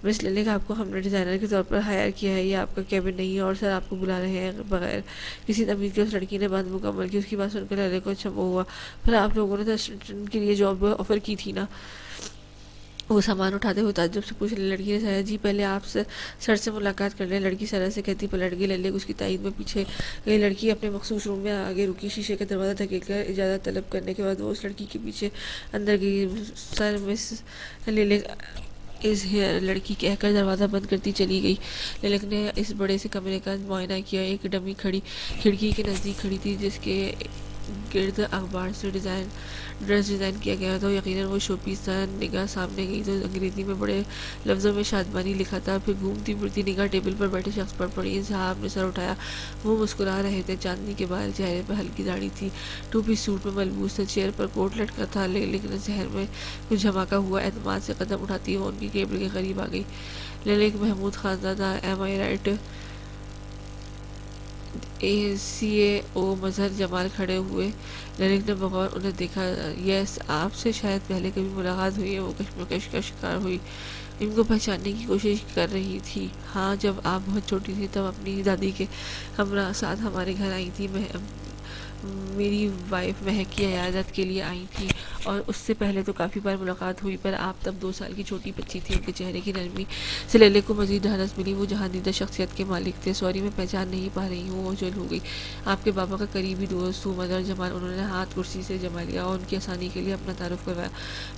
مس للک، آپ کو ہم نے ڈیزائنر کے طور پر ہائر کیا ہے، یہ آپ کا کیبن نہیں ہے اور سر آپ کو بلا رہے ہیں بغیر کسی تمیز کے۔ اس لڑکی نے بات مکمل کی۔ اس کی بات سن کر للک کو اچھا ہوا، پھر آپ لوگوں نے تو اسسٹنٹ کے لیے جاب آفر کی تھی نا؟ وہ سامان اٹھاتے ہوئے تعجب سے پوچھ لڑکی نے کہا جی پہلے آپ سر سے ملاقات کر لیں۔ لڑکی سرا سے کہتی پلٹ گئی۔ للک اس کی تائید میں پیچھے گئی۔ لڑکی اپنے مخصوص روم میں آگے رکی، شیشے کا دروازہ دھکیل کر اجازت طلب کرنے کے بعد وہ اس لڑکی کے پیچھے اندر گئی۔ سر مس للک از ہیئر، لڑکی کہہ کر دروازہ بند کرتی چلی گئی۔ للک نے اس بڑے سے کمرے کا معائنہ کیا۔ ایک ڈمی کھڑکی کے نزدیک کھڑی تھی جس کے گرد اخبار سے ڈریس ڈیزائن کیا گیا تھا۔ یقیناً وہ شو پیس تھا۔ نگاہ سامنے گئی تو انگریزی میں بڑے لفظوں میں شادمانی لکھا تھا۔ پھر گھومتی پھرتی نگاہ ٹیبل پر بیٹھے شخص پر پڑی۔ صاحب نے سر اٹھایا، وہ مسکرا رہے تھے، چاندنی کے بال، چہرے پر ہلکی داڑھی تھی، ٹو پیس سوٹ میں ملبوس تھے، چیئر پر کوٹ لٹکا تھا۔ لیکن ذہن میں کچھ جھماکا ہوا، اعتماد سے قدم اٹھاتی وہ ان کی ٹیبل کے قریب آ گئی۔ للک محمود خاندان تھا، ایم آئی رائٹ؟ CAO مظہر جمال کھڑے ہوئے۔ للک نے بغور انہیں دیکھا۔ یس، آپ سے شاید پہلے کبھی ملاقات ہوئی ہے۔ وہ کشمکش کا شکار ہوئی، ان کو پہچاننے کی کوشش کر رہی تھی۔ ہاں، جب آپ بہت چھوٹی تھی تب اپنی دادی کے ہمراہ ساتھ ہمارے گھر آئی تھی۔ میری وائف مہک کی عیادت کے لیے آئی تھی، اور اس سے پہلے تو کافی بار ملاقات ہوئی، پر آپ تب 2 سال کی چھوٹی بچی تھی۔ ان کے چہرے کی نرمی سے للک کو مزید ڈھارس ملی۔ وہ جہاندیدہ شخصیت کے مالک تھے۔ سوری، میں پہچان نہیں پا رہی ہوں۔ وہ چل ہو گئی۔ آپ کے بابا کا قریبی دوست ہوں، مظہر جمال۔ انہوں نے ہاتھ کرسی سے جما لیا اور ان کی آسانی کے لیے اپنا تعارف کروایا۔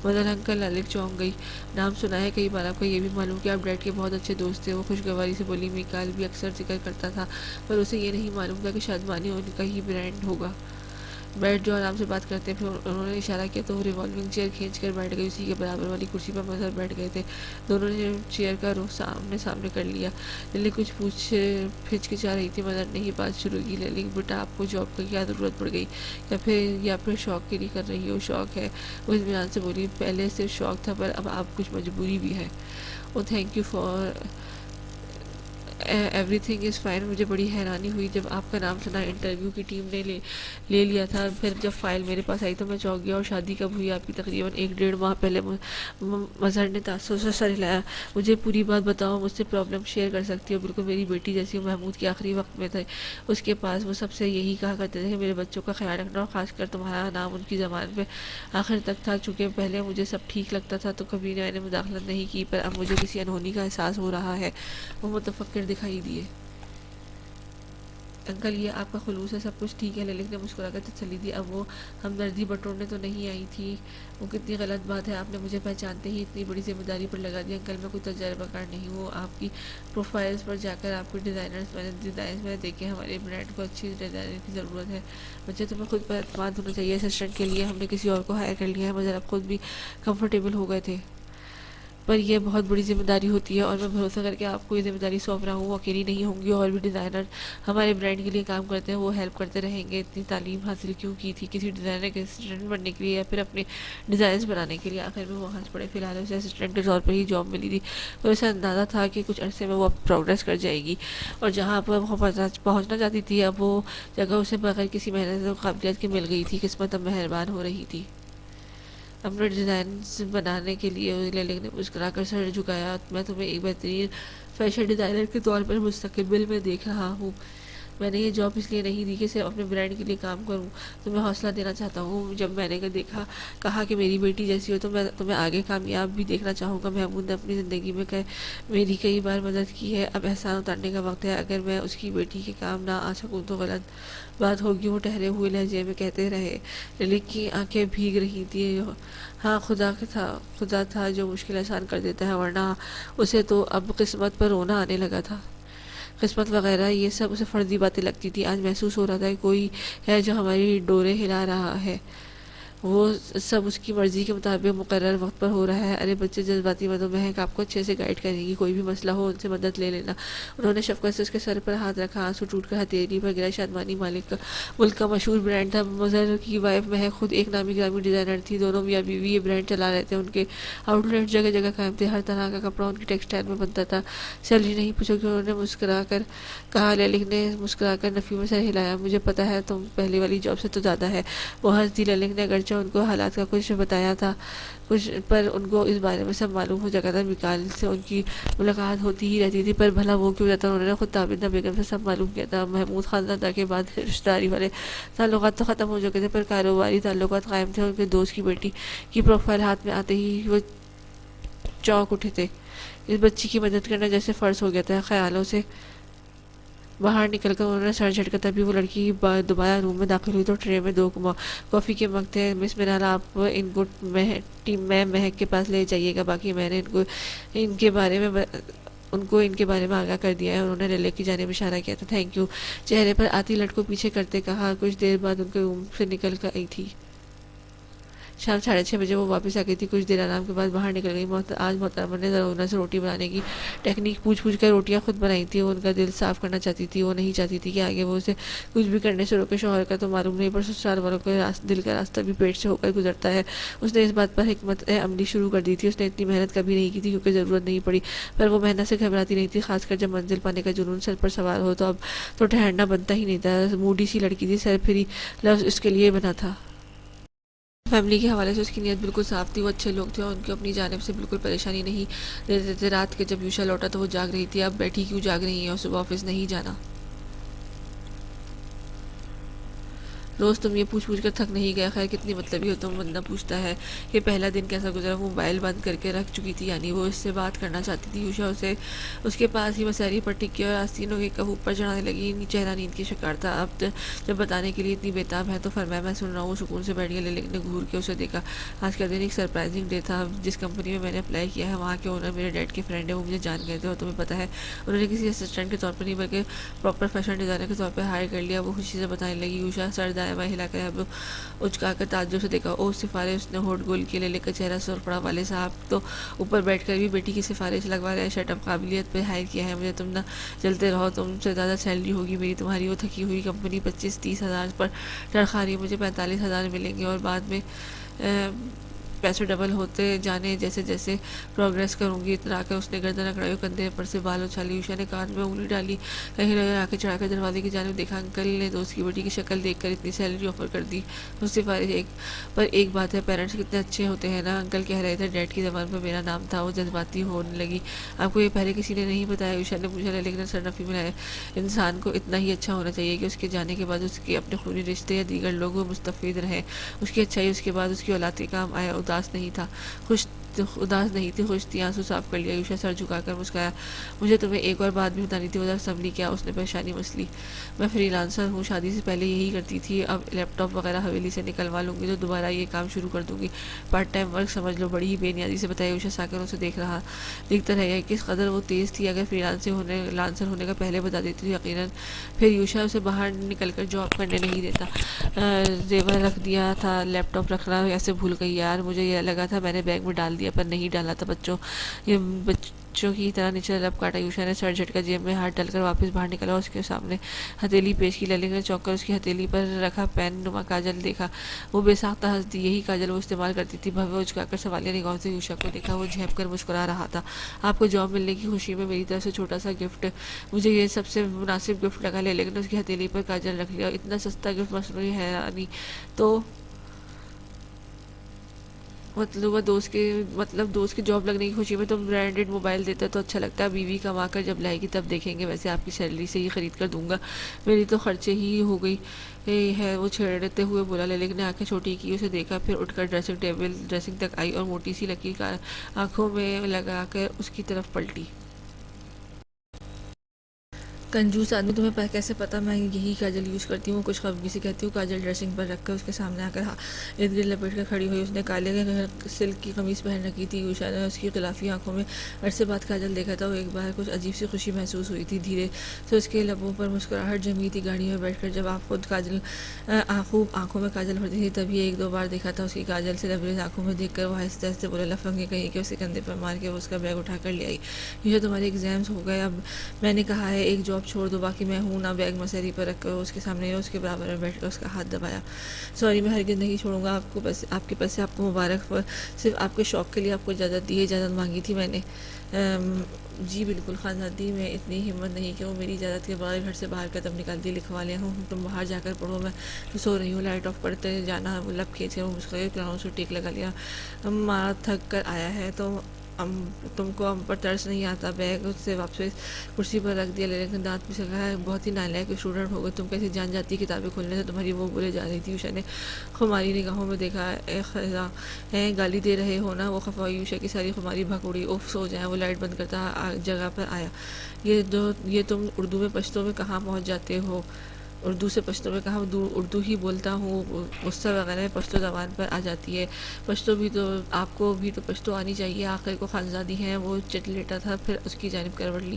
مظہر انکل۔ للک چونک گئی۔ نام سنا ہے کئی بار، آپ کا یہ بھی معلوم کہ آپ ڈیڈ کے بہت اچھے دوست تھے؟ وہ خوشگواری سے بولی۔ میکال بھی اکثر ذکر کرتا تھا، پر اسے یہ نہیں معلوم تھا کہ شادمانی ان کا ہی برانڈ ہوگا۔ بیٹھ جو، آرام سے بات کرتے ہیں۔ پھر انہوں نے اشارہ کیا تو وہ ریوالونگ چیئر کھینچ کر بیٹھ گئی۔ اسی کے برابر والی کرسی پر مظہر بیٹھ گئے تھے۔ دونوں نے چیئر کا رخ آمنے سامنے کر لیا۔ للک کچھ ہچکچا رہی تھی۔ مظہر نے ہی بات شروع کی۔ للک بیٹا، آپ کو جاب کی کیا ضرورت پڑ گئی؟ یا پھر شوق کے لیے کر رہی ہو؟ شوق ہے، وہ اطمینان سے بولی۔ پہلے صرف شوق تھا، پر اب آپ کچھ مجبوری بھی ہے۔ Oh thank you for everything is fine. مجھے بڑی حیرانی ہوئی جب آپ کا نام سنا۔ انٹرویو کی ٹیم نے لے لیا تھا، پھر جب فائل میرے پاس آئی تو میں چونک گیا۔ اور شادی کب ہوئی آپ کی؟ تقریباً 1-1.5 ماہ پہلے۔ مظہر نے تاثر سے سر ہلایا۔ مجھے پوری بات بتاؤ، مجھ سے پرابلم شیئر کر سکتی ہو؟ بالکل میری بیٹی جیسی ہو۔ محمود کے آخری وقت میں تھے اس کے پاس، وہ سب سے یہی کہا کرتے تھے کہ میرے بچوں کا خیال رکھنا، اور خاص کر تمہارا نام ان کی زبان پہ آخر تک تھا۔ چونکہ پہلے مجھے سب ٹھیک لگتا تھا تو کبھی میں نے مداخلت نہیں کی، پر اب مجھے کسی انہونی کا احساس ہو رہا ہے۔ وہ متفکر دکھائی دیے۔ انکل، یہ آپ کا خلوص ہے، سب کچھ ٹھیک ہے؟ للک نے مسکرا کر تسلی دی۔ اب وہ ہمدردی بٹورنے تو نہیں آئی تھی؟ وہ کتنی غلط بات ہے، آپ نے مجھے پہچانتے ہی اتنی بڑی ذمہ داری پر لگا دی۔ انکل، میں کوئی تجربہ کار نہیں ہوں۔ آپ کی پروفائلز پر جا کر آپ کے ڈیزائنز میں نے دیکھے، ہمارے برانڈ کو اچھی ڈیزائنر کی ضرورت ہے۔ بچے، تمہیں خود پر اعتماد ہونا چاہیے۔ اسسٹنٹ کے لیے ہم نے کسی اور کو ہائر کر لیا ہے۔ مظہر اب خود بھی کمفرٹیبل ہو گئے تھے۔ پر یہ بہت بڑی ذمہ داری ہوتی ہے، اور میں بھروسہ کر کے آپ کو یہ ذمہ داری سونپ رہا ہوں۔ وہ اکیلی نہیں ہوں گی، اور بھی ڈیزائنر ہمارے برانڈ کے لیے کام کرتے ہیں، وہ ہیلپ کرتے رہیں گے۔ اتنی تعلیم حاصل کیوں کی تھی؟ کسی ڈیزائنر کے اسسٹنٹ بننے کے لیے، یا پھر اپنے ڈیزائنز بنانے کے لیے؟ آخر میں وہ ہنس پڑے۔ فی الحال اسے اسسٹنٹ کے طور پر ہی جاب ملی تھی، پر اسے اندازہ تھا کہ کچھ عرصے میں وہ پروگریس کر جائے گی، اور جہاں پر وہ پہنچنا چاہتی تھی اب وہ جگہ اسے بغیر کسی محنت اور قابلیت کے مل گئی تھی۔ قسمت اب مہربان ہو رہی تھی اپنے ڈیزائنز بنانے کے لیے۔ للک نے مسکرا کر سر جھکایا۔ میں تمہیں ایک بہترین فیشن ڈیزائنر کے طور پر مستقبل میں دیکھ رہا ہوں۔ میں نے یہ جاب اس لیے نہیں دی کہ صرف اپنے برانڈ کے لیے کام کروں، تمہیں حوصلہ دینا چاہتا ہوں۔ جب میں نے کہا کہ میری بیٹی جیسی ہو تو میں تمہیں آگے کامیاب بھی دیکھنا چاہوں گا۔ محمود نے اپنی زندگی میں میری کئی بار مدد کی ہے، اب احسان اتارنے کا وقت ہے۔ اگر میں اس کی بیٹی کے کام نہ آ سکوں تو غلط بات ہوگی، وہ ٹھہرے ہوئے لہجے میں کہتے رہے۔ للک کی آنکھیں بھیگ رہی تھیں۔ ہاں، خدا تھا جو مشکل آسان کر دیتا ہے، ورنہ اسے تو اب قسمت پر رونا آنے لگا تھا۔ قسمت وغیرہ یہ سب اسے فرضی باتیں لگتی تھی۔ آج محسوس ہو رہا تھا کہ کوئی ہے جو ہماری ڈوریں ہلا رہا ہے، وہ سب اس کی مرضی کے مطابق مقرر وقت پر ہو رہا ہے۔ ارے بچے جذباتی مت ہو، مہک آپ کو اچھے سے گائیڈ کریں گی، کوئی بھی مسئلہ ہو ان سے مدد لے لینا۔ انہوں نے شفقت سے اس کے سر پر ہاتھ رکھا، آنسو ٹوٹ کر ہتھیلی پر گرا۔ شادمانی ملک کا مشہور برانڈ تھا۔ مظہر کی وائف مہک خود ایک نامی گرامی ڈیزائنر تھی، دونوں میاں بیوی یہ برانڈ چلا رہے تھے۔ ان کے آؤٹ لیٹ جگہ جگہ قائم تھے، ہر طرح کا کپڑا ان کی ٹیکسٹائل میں بنتا تھا۔ سیلری نہیں پوچھو کہ انہوں نے مسکرا کر کہا۔ للک نے مسکرا کر نفی میں سر ہلایا۔ مجھے پتا ہے تم پہلے والی جاب سے تو زیادہ ہے۔ وہ ہنس دی۔ للک نے اگر پہنچا ان کو حالات کا کچھ بتایا تھا کچھ، پر ان کو اس بارے میں سب معلوم ہو چکا تھا۔ میکال سے ان کی ملاقات ہوتی ہی رہتی تھی، پر بھلا وہ کیوں جاتا، انہوں نے خود تابندہ بیگم سے سب معلوم کیا تھا۔ محمود خاندان کے بعد رشتہ داری والے تعلقات تو ختم ہو چکے تھے، پر کاروباری تعلقات قائم تھے۔ ان کے دوست کی بیٹی کی پروفائل ہاتھ میں آتے ہی وہ چونک اٹھے تھے۔ اس بچی کی مدد کرنا جیسے فرض ہو گیا تھا۔ خیالوں سے باہر نکل کر انہوں نے سر جھٹکا، تبھی وہ لڑکی دوبارہ روم میں داخل ہوئی تو ٹرے میں 2 کافی کے مگ تھے۔ مس منال، آپ ان کو مہک کے پاس لے جائیے گا، باقی میں نے ان کے بارے میں آگاہ کر دیا ہے۔ انہوں نے ریلے کی جانب اشارہ کیا تھا۔ تھینک یو، چہرے پر آتی لٹ کو پیچھے کرتے کہا۔ کچھ دیر بعد ان کے روم سے نکل کر آئی تھی۔ شام 6:30 بجے وہ واپس آ گئی تھی۔ کچھ دیر آرام کے بعد باہر نکل گئی۔ آج محترمہ نے زرعونہ سے روٹی بنانے کی ٹیکنیک پوچھ کر روٹیاں خود بنائی تھی۔ وہ ان کا دل صاف کرنا چاہتی تھی، وہ نہیں چاہتی تھی کہ آگے وہ اسے کچھ بھی کرنے سے روکے۔ شوہر کا تو معلوم نہیں، پر سسرال والوں کے دل کا راستہ بھی پیٹ سے ہو کر گزرتا ہے۔ اس نے اس بات پر حکمت عملی شروع کر دی تھی۔ اس نے اتنی محنت کبھی نہیں کی تھی کیونکہ ضرورت نہیں پڑی، پر وہ محنت سے گھبراتی نہیں تھی، خاص کر جب منزل پانے کا جنون سر پر سوار ہو تو اب تو ٹھہرنا بنتا ہی نہیں تھا۔ موڈی سی لڑکی تھی، سر پھری لفظ اس کے لیے بنا تھا۔ فیملی کے حوالے سے اس کی نیت بالکل صاف تھی، وہ اچھے لوگ تھے اور ان کو اپنی جانب سے بالکل پریشانی نہیں دیتے تھے۔ رات کے جب یوشا لوٹا تو وہ جاگ رہی تھی۔ اب بیٹھی کیوں جاگ رہی ہیں اور صبح آفس نہیں جانا؟ روز تم یہ پوچھ کر تھک نہیں گیا؟ خیر کتنی مطلبی ہو تم، بندہ پوچھتا ہے کہ پہلا دن کیسا گزرا۔ وہ موبائل بند کر کے رکھ چکی تھی، یعنی وہ اس سے بات کرنا چاہتی تھی۔ یوشا اسے اس کے پاس ہی مساری پر ٹکی اور آستینوں کے کف اوپر چڑھانے لگی۔ چہرہ نیند کی شکار تھا۔ اب جب بتانے کے لیے اتنی بےتاب ہے تو فرمایا میں سن رہا ہوں۔ وہ سکون سے بیٹھ گیا، لیکن نے گھور کے اسے دیکھا۔ آج کا دن ایک سرپرائزنگ ڈے تھا۔ جس کمپنی میں میں نے اپلائی کیا ہے وہاں کے اونر میرے ڈیڈ کے فرینڈ ہیں، وہ مجھے جان گئے تھے اور تمہیں پتہ ہے انہوں نے کسی اسسٹنٹ کے طور پر نہیں بلکہ پراپر فیشن ڈیزائنر کے طور پر ہائر کر لیا۔ وہ خوشی سے بتانے لگی۔ یوشا سر دائیں بائیں ہلا کر اب اچکا کر تعجب سے دیکھا۔ او سفارش! اس نے ہونٹ گول کیے، لے کر چہرہ سرخ پڑا۔ والد صاحب تو اوپر بیٹھ کر بھی بیٹی کی سفارش لگوا رہے ہیں۔ شٹ اپ، قابلیت پہ ہائر کیا ہے مجھے، تم نہ چلتے رہو، تم سے زیادہ سیلری ہوگی میری تمہاری۔ وہ تھکی ہوئی کمپنی 25-30 ہزار پر تنخواہ رہی، مجھے 45 ہزار ملیں گے اور بعد میں پیسے ڈبل ہوتے جانے جیسے جیسے پروگریس کروں گی۔ اتنا آ کر اس نے گردن اکڑائی، کندھے پر سے بال اچھالی۔ یوشا نے کان میں انگلی ڈالی، کہیں نظر آ کے چڑھا کر دروازے کی جانب دیکھا۔ انکل نے دوست کی بیٹی کی شکل دیکھ کر اتنی سیلری آفر کر دی؟ وہ سفارش پر ایک بات ہے، پیرنٹس کتنے اچھے ہوتے ہیں نا، انکل کہہ رہے تھے۔ ڈیڈ کی زبان پر میرا نام تھا۔ وہ جذباتی ہونے لگی۔ آپ کو یہ پہلے کسی نے نہیں بتایا؟ یوشا نے پوچھا، لیکن سرنفی ملایا۔ انسان کو اتنا ہی اچھا ہونا چاہیے کہ اس کے جانے کے بعد اس کے اپنے خونی رشتے یا دیگر لوگ مستفید رہیں۔ اس کی اچھائی اس کے بعد اس کی اولاد کے کام آیا۔ اداس نہیں تھی، خوش تھی۔ آنسو صاف کر لیا۔ یوشا سر جھکا کر مسکرایا۔ مجھے تمہیں ایک اور بات بھی بتانی تھی، ادھر سنبھلی کیا؟ اس نے پریشانی مسلی۔ میں فری لانسر ہوں، شادی سے پہلے یہی کرتی تھی، اب لیپ ٹاپ وغیرہ حویلی سے نکلوا لوں گی تو دوبارہ یہ کام شروع کر دوں گی۔ پارٹ ٹائم ورک سمجھ لو۔ بڑی ہی بے نیازی سے بتایا۔ یوشا ساکن اسے دیکھتا رہ گیا۔ کس قدر وہ تیز تھی، اگر فری لانسر ہونے کا پہلے بتا دیتی تو یقیناً پھر یوشا اسے باہر نکل کر جاب کرنے نہیں دیتا۔ زیور رکھ دیا تھا، لیپ ٹاپ رکھنا ایسے بھول گئی یار، مجھے یہ لگا تھا میں نے بیگ میں ڈال دیا پر نہیں ڈالا تھا۔ بچوں کی طرح نچلا لب کاٹا۔ یوشا نے سر جھٹکا، جیب میں ہاتھ ڈال کر واپس باہر نکلا۔ اس کے سامنے ہتھیلی پیش کی۔ للک نے چونک کر اس کی ہتھیلی پر رکھا پین نما کاجل دیکھا۔ وہ بے ساختہ ہنس دی۔ یہی کاجل وہ استعمال کرتی تھی۔ بھوے اچکا کر سوالیہ نگاہوں سے یوشا کو دیکھا۔ وہ جھیپ کر مسکرا رہا تھا۔ آپ کو جاب ملنے کی خوشی میں میری طرف سے چھوٹا سا گفٹ، مجھے یہ سب سے مناسب گفٹ لگا۔ للک نے اس کی ہتھیلی پر کاجل رکھ لیا۔ اتنا سستا گفٹ؟ مصنوعی حیرانی۔ تو دوست کی جاب لگنے کی خوشی میں تم برانڈڈ موبائل دیتے تو اچھا لگتا ہے۔ بیوی کما کر جب لائے گی تب دیکھیں گے، ویسے آپ کی سیلری سے ہی خرید کر دوں گا، میری تو خرچے ہی ہو گئی ہے، وہ چھیڑتے ہوئے بولا۔ للک نے آنکھیں چھوٹی کی، اسے دیکھا، پھر اٹھ کر ڈریسنگ تک آئی اور موٹی سی لکیر آنکھوں میں لگا کر اس کی طرف پلٹی۔ کنجوس آدمی، تمہیں کیسے پتا میں یہی کاجل یوز کرتی ہوں؟ کچھ خفگی سے کہتی ہوں۔ کاجل ڈریسنگ پر رکھ کر اس کے سامنے آ کر ارد گرد لپیٹ کر کھڑی ہوئی۔ اس نے کالے سلک کی قمیص پہن رکھی تھی۔ یوشا نے اس کی غلافی آنکھوں میں عرصے بعد کاجل دیکھا تھا۔ وہ ایک بار کچھ عجیب سی خوشی محسوس ہوئی تھی۔ دھیرے سے اس کے لبوں پر مسکراہٹ جمی تھی۔ گاڑی میں بیٹھ کر جب آپ خود خوب آنکھوں میں کاجل بھرتی تھی تبھی 1-2 بار دیکھا تھا اس کی کاجل سے لبریز آنکھوں میں دیکھ کر وہ آہستہ آہستہ بولا، لفنگے کہیں کہ اسے کندھے پر مار کے وہ اس کا بیگ اٹھا کر لے آئی۔ یوشا تمہارے ایگزامز ہو گئے، اب میں نے کہا ہے ایک جاب اب چھوڑ دو، باقی میں ہوں نا۔ بیگ مسری پر رکھ کر اس کے سامنے اس کے برابر میں بیٹھ کر اس کا ہاتھ دبایا۔ سوری، میں ہرگز نہیں چھوڑوں گا آپ کو، بس آپ کے پاس سے آپ کو مبارک، صرف آپ کے شوق کے لیے آپ کو اجازت دی ہے، اجازت مانگی تھی میں نے۔ جی بالکل خانزادی، میں اتنی ہمت نہیں کہ وہ میری اجازت کے بغیر گھر سے باہر قدم نکال دی، لکھوا لیا ہوں تم باہر جا کر پڑھو، میں تو سو رہی ہوں۔ لائٹ آف کرتے جانا، وہ لب کھینچ کر وہ مسکرائی، کلاؤں سے ٹیک لگا لیا۔ ماں تھک کر آیا ہے تو تم کو ہم پر ترس نہیں آتا؟ بیگ اس سے واپس کرسی پر رکھ دیا، لیکن دانت میں سے کہا، بہت ہی نالائق اسٹوڈنٹ ہو گئے تم، کیسے جان جاتی کتابیں کھولنے سے تمہاری وہ بولے جا رہی تھی۔ یوشا نے خماری نگاہوں میں دیکھا۔ اے خزاں ہیں، گالی دے رہے ہو نا؟ وہ خفا ہوئی، یوشا کی ساری خماری بھگ اڑی۔ اوف، سو جائیں۔ وہ لائٹ بند کرتا جگہ پر آیا۔ یہ تم اردو میں پشتو میں کہاں پہنچ جاتے ہو؟ اردو سے پشتو میں کہاں، اردو ہی بولتا ہوں، غصہ وغیرہ پشتو زبان پر آ جاتی ہے۔ پشتو بھی تو آپ کو بھی تو پشتو آنی چاہیے، آخر کو خانزادی ہیں۔ وہ چٹ لیٹا تھا، پھر اس کی جانب کروٹ لی۔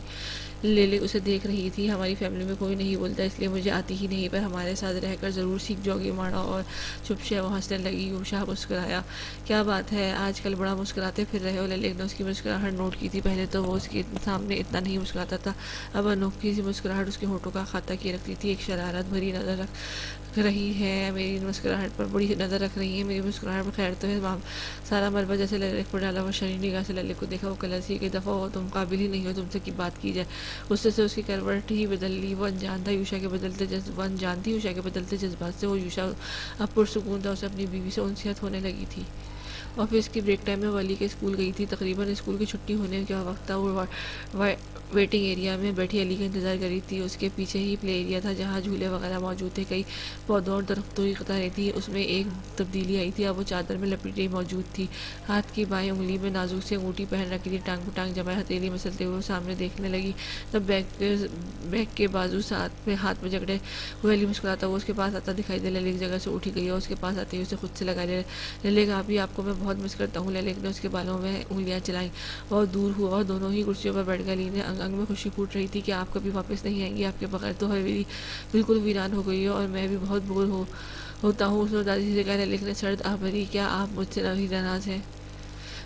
لیلی اسے دیکھ رہی تھی۔ ہماری فیملی میں کوئی نہیں بولتا، اس لیے مجھے آتی ہی نہیں، پر ہمارے ساتھ رہ کر ضرور سیکھ جاؤ گی ماڑا۔ اور چپ سے وہ ہنسنے لگی۔ یوشا مسکرایا۔ کیا بات ہے، آج کل بڑا مسکراتے پھر رہے ہو؟ لیلی نے اس کی مسکراہٹ نوٹ کی تھی، پہلے تو وہ اس کے سامنے اتنا نہیں مسکراتا تھا، اب انوکھی سی مسکراہٹ اس کے ہونٹوں کا احاطہ کیے رکھتی تھی۔ ایک شرارت بھری نظر رکھ رہی ہے میری مسکراہٹ پر، بڑی نظر رکھ رہی ہے میری مسکراہٹ پر، خیر تو ہے؟ سارا مربع جیسے لیلی پر ڈالا۔ وہ شریر نگاہ سے لیلی کو دیکھا۔ وہ کلرسی کہ دفعہ ہو، تم قابل ہی نہیں ہو تم سے کی بات کی جائے۔ غصے سے اس کی کروٹ ہی بدل لی۔ وہ انجان تھی یوشا کے بدلتے جذبات سے۔ وہ یوشا اب پرسکون تھا، اسے اپنی بیوی سے انسیت ہونے لگی تھی۔ آفس کی بریک ٹائم میں وہ علی کے اسکول گئی تھی، تقریباً اسکول کی چھٹی ہونے کا وقت تھا۔ وہ ویٹنگ ایریا میں بیٹھی علی کا انتظار کر رہی تھی۔ اس کے پیچھے ہی پلے ایریا تھا جہاں جھولے وغیرہ موجود تھے، کئی پودوں اور درختوں کی قطاریں تھیں۔ اس میں ایک تبدیلی آئی تھی، اب وہ چادر میں لپیٹی موجود تھی، ہاتھ کی بائیں انگلی میں نازک سی انگوٹھی پہن رکھی تھی، ٹانگ پہ ٹانگ جمائے ہتھیلی مسلتے ہوئے وہ سامنے دیکھنے لگی۔ تب بیگ کے بازو ہاتھ میں جکڑے ہوئے علی مسکراتا ہوا اس کے پاس آتا دکھائی دے۔ لیلی ایک جگہ سے اٹھی گئی اور اس کے پاس آتے ہی اسے خود سے لگا لیا۔ لیلی کہا، ابھی آپ کو میں بہت مس کرتا ہوں۔ لیلی نے اس کے بالوں میں انگلیاں چلائیں اور دور ہوا اور دونوں ہی کرسیوں پر بیٹھ گئے۔ علی نے انگ انگ میں خوشی پھوٹ رہی تھی کہ آپ کبھی واپس نہیں آئیں گی، آپ کے بغیر تو حویلی بالکل ویران ہو گئی ہے اور میں بھی بہت بور ہوتا ہوں۔ اس نے دادی سے کہا۔ لیلی نے سرد آہ بھری، کیا آپ مجھ سے ناراض ہیں؟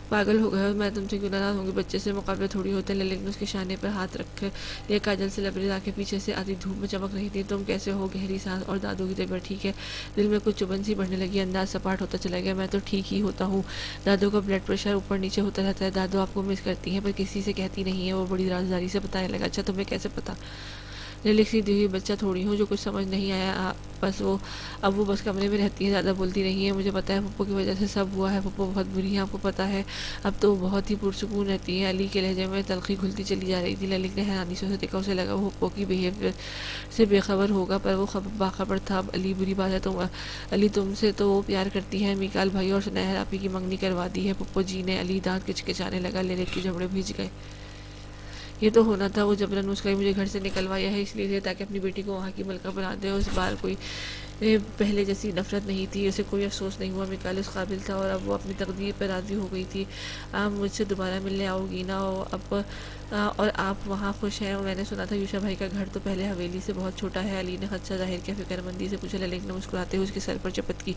پاگل ہو گئے ہو، میں تم سے کیوں ناراض ہوں گی؟ بچے سے مقابلے تھوڑی ہوتے ہیں۔ لیلی نے اس کے شانے پر ہاتھ رکھ لیا، کاجل سے لبریز آنکھیں پیچھے سے آتی دھوپ میں چمک رہی تھی۔ تم کیسے ہو؟ گہری سانس۔ اور دادو کی طبیعت ٹھیک ہے؟ دل میں کچھ چبھن سی بڑھنے لگی، انداز سپاٹ ہوتا چلا گیا۔ میں تو ٹھیک ہی ہوتا ہوں، دادو کا بلڈ پریشر اوپر نیچے ہوتا رہتا ہے۔ دادو آپ کو مس کرتی ہیں پر کسی سے کہتی نہیں ہے، وہ بڑی رازداری سے بتانے لگا۔ اچھا، تمہیں کیسے پتا؟ لیلی سیدھی ہوئی، بچہ تھوڑی ہوں جو کچھ سمجھ نہیں آیا، اب وہ بس کمرے میں رہتی ہے، زیادہ بولتی نہیں ہے۔ مجھے پتا ہے پھپھو کی وجہ سے سب ہوا ہے، پھپھو بہت بری ہے، آپ کو پتا ہے؟ اب تو وہ بہت ہی پرسکون رہتی ہے۔ علی کے لہجے میں تلخی گھلتی چلی جا رہی تھی۔ لیلی نے حیرانی سے اسے دیکھا، اسے لگا وہ پھپھو کی بیہیویئر سے بے خبر ہوگا، پر وہ باخبر تھا۔ اب علی بری بات ہے، علی تم سے تو وہ پیار کرتی ہے، میکال بھائی اور سنہر آپی کی منگنی کروا دی ہے پھپھو جی نے۔ علی دانت کچکچانے لگا۔ لیلی کے جبڑے بھیج گئے۔ یہ تو ہونا تھا، وہ جبراً مسکرائی، مجھے گھر سے نکلوایا ہے اس لیے تاکہ اپنی بیٹی کو وہاں کی ملکہ بنا دے۔ اس بار کوئی پہلے جیسی نفرت نہیں تھی، اسے کوئی افسوس نہیں ہوا، میکال اس قابل تھا اور اب وہ اپنی تقدیر پر راضی ہو گئی تھی۔ آپ مجھ سے دوبارہ ملنے آؤ گی نا؟ اور آپ وہاں خوش ہیں؟ میں نے سنا تھا یوشا بھائی کا گھر تو پہلے حویلی سے بہت چھوٹا ہے۔ علی نے خدشہ ظاہر کیا، فکر مندی سے پوچھا۔ لیلی نے مسکراتے ہوئے اس کے سر پر چپت کی،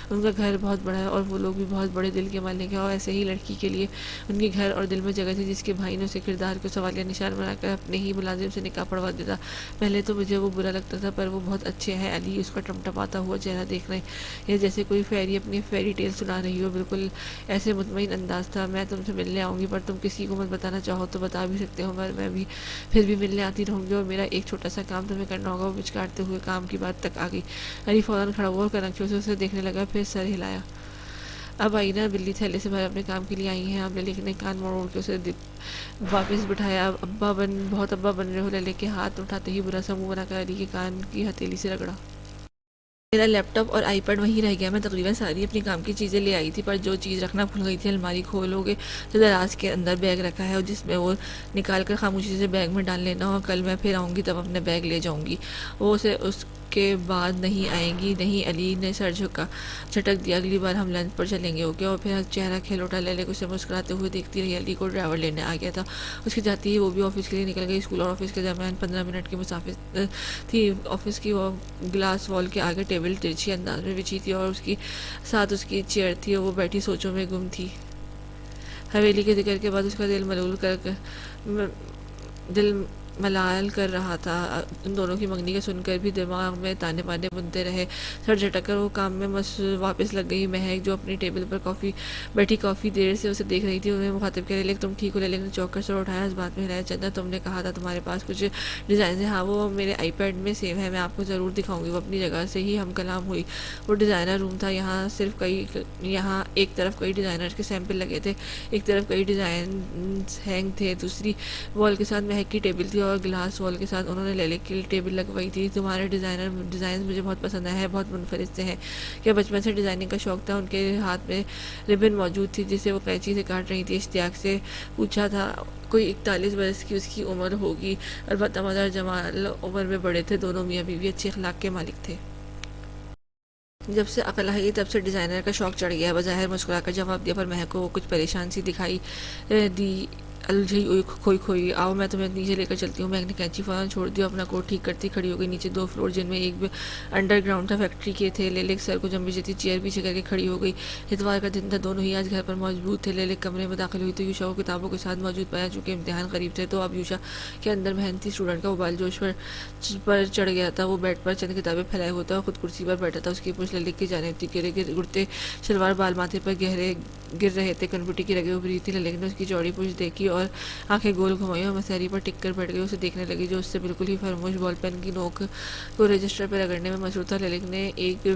ان کا گھر بہت بڑا ہے اور وہ لوگ بھی بہت بڑے دل کے مالک ہیں، اور ایسے ہی لڑکی کے لیے ان کے گھر اور دل میں جگہ تھی۔ جس کے بھائی نے اسے کردار کو سوالیہ نشان بنا کر اپنے ہی ملازم سے نکاح پڑھوا دیتا، پہلے تو مجھے وہ برا لگتا تھا، پر وہ بہت اچھے ہیں۔ علی اس کا ٹمٹماتا ہوا چہرہ دیکھ رہے ہیں، جیسے کوئی فیری اپنی فیری ٹیل سنا رہی ہو، بالکل ایسے مطمئن انداز تھا۔ میں تم سے ملنے آؤں گی، پر تم کسی کو مت بتانا، چاہو تو بتا بھی سکتے ہو، میں بھی پھر بھی ملنے آتی رہوں گی، اور میرا ایک چھوٹا سا کام تمہیں کرنا ہوگا۔ وہ پچکارتے ہوئے کام کی بات تک آ گئی۔ علی فوراً کھڑا ہوا اور کنکشوں سے اسے دیکھنے لگا، پھر سر ہلایا۔ اب آئی نا بلی تھیلے سے بھر اپنے کام کے لیے آئی ہیں آپ؟ لیلی نے کان موڑ کے اسے واپس بٹھایا۔ بہت ابا بن رہے ہو۔ لیلی کے ہاتھ اٹھاتے ہی برا سا منہ بنا کر علی کے کان کی ہتھیلی سے رگڑا۔ میرا لیپ ٹاپ اور آئی پیڈ وہیں رہ گیا، میں تقریباً ساری اپنی کام کی چیزیں لے آئی تھی، پر جو چیز رکھنا بھول گئی تھی، الماری کھولو گے تو دراز کے اندر بیگ رکھا ہے، اور جس میں وہ نکال کر خاموشی سے بیگ میں ڈال لینا، اور کل میں پھر آؤں گی تب اپنے بیگ لے جاؤں گی، وہ اسے اس کے بعد نہیں آئیں گی۔ نہیں، علی نے سر جھٹک دیا، اگلی بار ہم لنچ پر چلیں گے، اوکے؟ اور پھر چہرہ کھل اٹھا۔ لیلی کو اسے مسکراتے ہوئے دیکھتی رہی۔ علی کو ڈرائیور لینے آ گیا تھا، اس کے جاتے ہی وہ بھی آفس کے لیے نکل گئی۔ اسکول اور آفس کے درمیان 15 منٹ کی مسافت تھی۔ آفس کی وہ گلاس وال کے آگے ٹیبل ترچھی انداز میں بچھی تھی، اور اس کی ساتھ اس کی چیئر تھی، اور وہ بیٹھی سوچوں میں گم تھی۔ حویلی کے ذکر کے بعد اس کا دل ملال کر رہا تھا۔ ان دونوں کی منگنی کا سن کر بھی دماغ میں تانے بانے بنتے رہے۔ سر جھٹک کر وہ کام میں واپس لگ گئی۔ مہک جو اپنی ٹیبل پر بیٹھی کافی دیر سے اسے دیکھ رہی تھی، انہیں مخاطب کیا، لیک تم ٹھیک ہو؟ لیک نے چونک کر سر اٹھایا، اس بات میں ہلایا، چندہ تم نے کہا تھا تمہارے پاس کچھ ڈیزائنز ہیں؟ ہاں، وہ میرے آئی پیڈ میں سیو ہے، میں آپ کو ضرور دکھاؤں گی۔ وہ اپنی جگہ سے ہی ہم کلام ہوئی۔ وہ ڈیزائنر روم تھا، یہاں ایک طرف کئی ڈیزائنر کے سیمپل لگے تھے، ایک طرف کئی ڈیزائنز ہینگ تھے، دوسری وال کے ساتھ مہک کی ٹیبل تھی اور گلاس وال کے ساتھ انہوں نے لیلک کی ٹیبل لگوائی تھی۔ تمہارے ڈیزائنز مجھے بہت پسند آئے ہیں، بہت منفرد سے ہیں۔ کیا بچپن سے ڈیزائننگ کا شوق تھا؟ ان کے ہاتھ میں ربن موجود تھی جسے وہ قینچی سے کاٹ رہی تھی۔ اشتیاق سے پوچھا تھا، کوئی 41 برس کی اس کی عمر ہوگی۔ البتہ مدر جمال عمر میں بڑے تھے، دونوں میاں بیوی اچھے اخلاق کے مالک تھے۔ جب سے عقل آئی تب سے ڈیزائنر کا شوق چڑھ گیا۔ بظاہر مسکرا کر جواب دیا، پر مہک کو وہ کچھ پریشان سی دکھائی دی۔ الجھی کھوئی آؤ میں تمہیں نیچے لے کر چلتی ہوں۔ مہک نے کینچی فوراً چھوڑ دی اور اپنا کوٹ ٹھیک کرتی کھڑی ہو گئی۔ نیچے 2 فلور جن میں ایک انڈر گراؤنڈ تھا، فیکٹری کے تھے۔ لیلک سر کو جمی جتی چیئر پیچھے کر کے کھڑی ہو گئی۔ اتوار کا دن تھا، دونوں ہی آج گھر پر موجود تھے۔ لیلک کمرے میں داخل ہوئی تو یوشا کو کتابوں کے ساتھ موجود پایا۔ چونکہ امتحان قریب تھے تو اب یوشا کے اندر محنتی اسٹوڈنٹ کا ابال جوش پر چڑھ گیا تھا۔ وہ بیڈ پر چند کتابیں پھیلائے ہوتا اور خود کرسی پر بیٹھا تھا۔ اس کی پوچھ لیلک کی جانب تھی، گرتے شلوار بال ماتھے پر گر رہے تھے، کنپٹی کی رگیں ابھر رہی تھی۔ لیلک نے اس کی چوڑی پوچھ دیکھی اور آنکھیں گول گھمائی اور مسہری پر ٹک کر بیٹھ گئی۔ اسے دیکھنے لگی جو اس سے بالکل ہی فراموش بال پین کی نوک کو رجسٹر پر رگڑنے میں مصروف تھا۔ لیلک نے ایک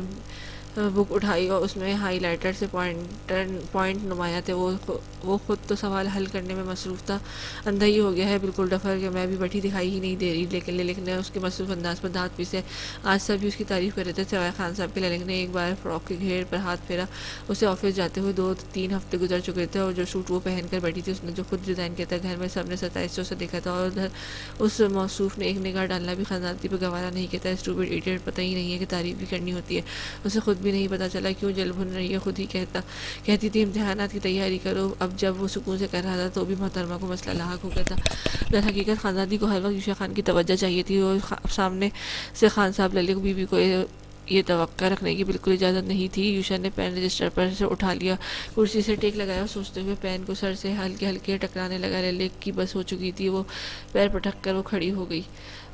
بک اٹھائی اور اس میں ہائی لائٹر سے پوائنٹ نمایاں تھے۔ وہ خود تو سوال حل کرنے میں مصروف تھا، اندھا ہی ہو گیا ہے بالکل ڈفر کہ میں بھی بیٹھی دکھائی ہی نہیں دے رہی۔ لیکن لیلک نے اس کے مصروف انداز پر دانت پیسے۔ آج سبھی اس کی تعریف کر رہے تھے سوائے خان صاحب کے۔ لیلک نے ایک بار فراک کے گھیر پر ہاتھ پھیرا۔ اسے آفس جاتے ہوئے 2-3 ہفتے گزر چکے تھے اور جو سوٹ وہ پہن کر بیٹھی تھی اس نے جو خود ڈیزائن کیا تھا، گھر میں سب نے ستائش سے اسے دیکھا تھا اور ادھر اس موصوف نے ایک نگاہ ڈالنا بھی خزانتی پر گوارا نہیں کیا تھا۔ اسٹوپڈ ایڈیٹ، پتہ ہی نہیں ہے کہ تعریف بھی کرنی ہوتی ہے۔ اسے خود بھی نہیں پتا چلا کیوں جل بھن رہی ہے، خود ہی کہتی تھی امتحانات کی تیاری کرو۔ اب جب وہ سکون سے کر رہا تھا تو بھی محترمہ کو مسئلہ لاحق ہو گیا تھا۔ در حقیقت خاندانی کو ہر وقت یوشا خان کی توجہ چاہیے تھی اور سامنے سے خان صاحب لیلک بیوی کو یہ توقع رکھنے کی بالکل اجازت نہیں تھی۔ یوشا نے پین رجسٹر پر سے اٹھا لیا، کرسی سے ٹیک لگایا اور سوچتے ہوئے پین کو سر سے ہلکے ہلکے ٹکرانے لگا۔ لیلک کی بس ہو چکی تھی، وہ پیر پٹک کر وہ کھڑی ہو گئی۔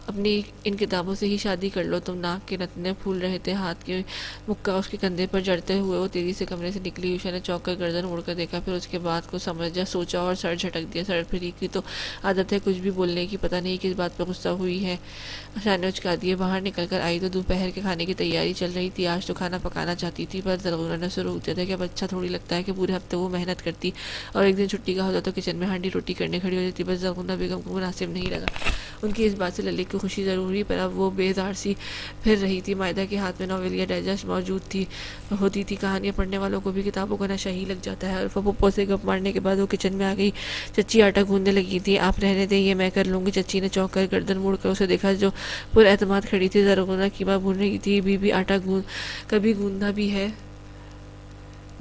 اپنی ان کتابوں سے ہی شادی کر لو تم، ناک کے نتنے پھول رہے تھے، ہاتھ کے مکہ اس کے کندھے پر جڑتے ہوئے وہ تیزی سے کمرے سے نکلی۔ یوشا نے چونک کر گردن موڑ کر دیکھا، پھر اس کے بعد کو سمجھا، سوچا اور سر جھٹک دیا۔ سر پھری کی تو عادت ہے کچھ بھی بولنے کی، پتہ نہیں کس بات پر غصہ ہوئی ہے۔ شانے اچکا دیے۔ باہر نکل کر آئی تو دوپہر کے کھانے کی تیاری چل رہی تھی۔ آج تو کھانا پکانا چاہتی تھی پر زرغونہ نے اسے روک دیا تھا کہ اب اچھا تھوڑی لگتا ہے کہ پورے ہفتے وہ محنت کرتی اور ایک دن چھٹی کا ہوتا تو کچن میں ہانڈی روٹی کرنے کھڑی ہو جاتی، بس زرغونہ بیگم کو مناسب نہیں لگا۔ ان کی اس بات سے لیلک کی خوشی ضرور ہوئی پر اب وہ بیزار سی پھر رہی تھی۔ مائدہ کے ہاتھ میں ناول یا ڈائجسٹ موجود ہوتی تھی۔ کہانیاں پڑھنے والوں کو بھی کتابوں کا نشہ ہی لگ جاتا ہے۔ عرفہ پھپھو سے گپ مارنے کے بعد وہ کچن میں آ گئی۔ چچی آٹا گوندنے لگی تھی۔ آپ رہنے دیں، یہ میں کر لوں گی۔ چچی نے چونک کر گردن موڑ کر اسے دیکھا جو پر اعتماد کھڑی تھی۔ زرغونہ قیمہ بھون رہی تھی۔ بی بی آٹا کبھی گوندھا بھی ہے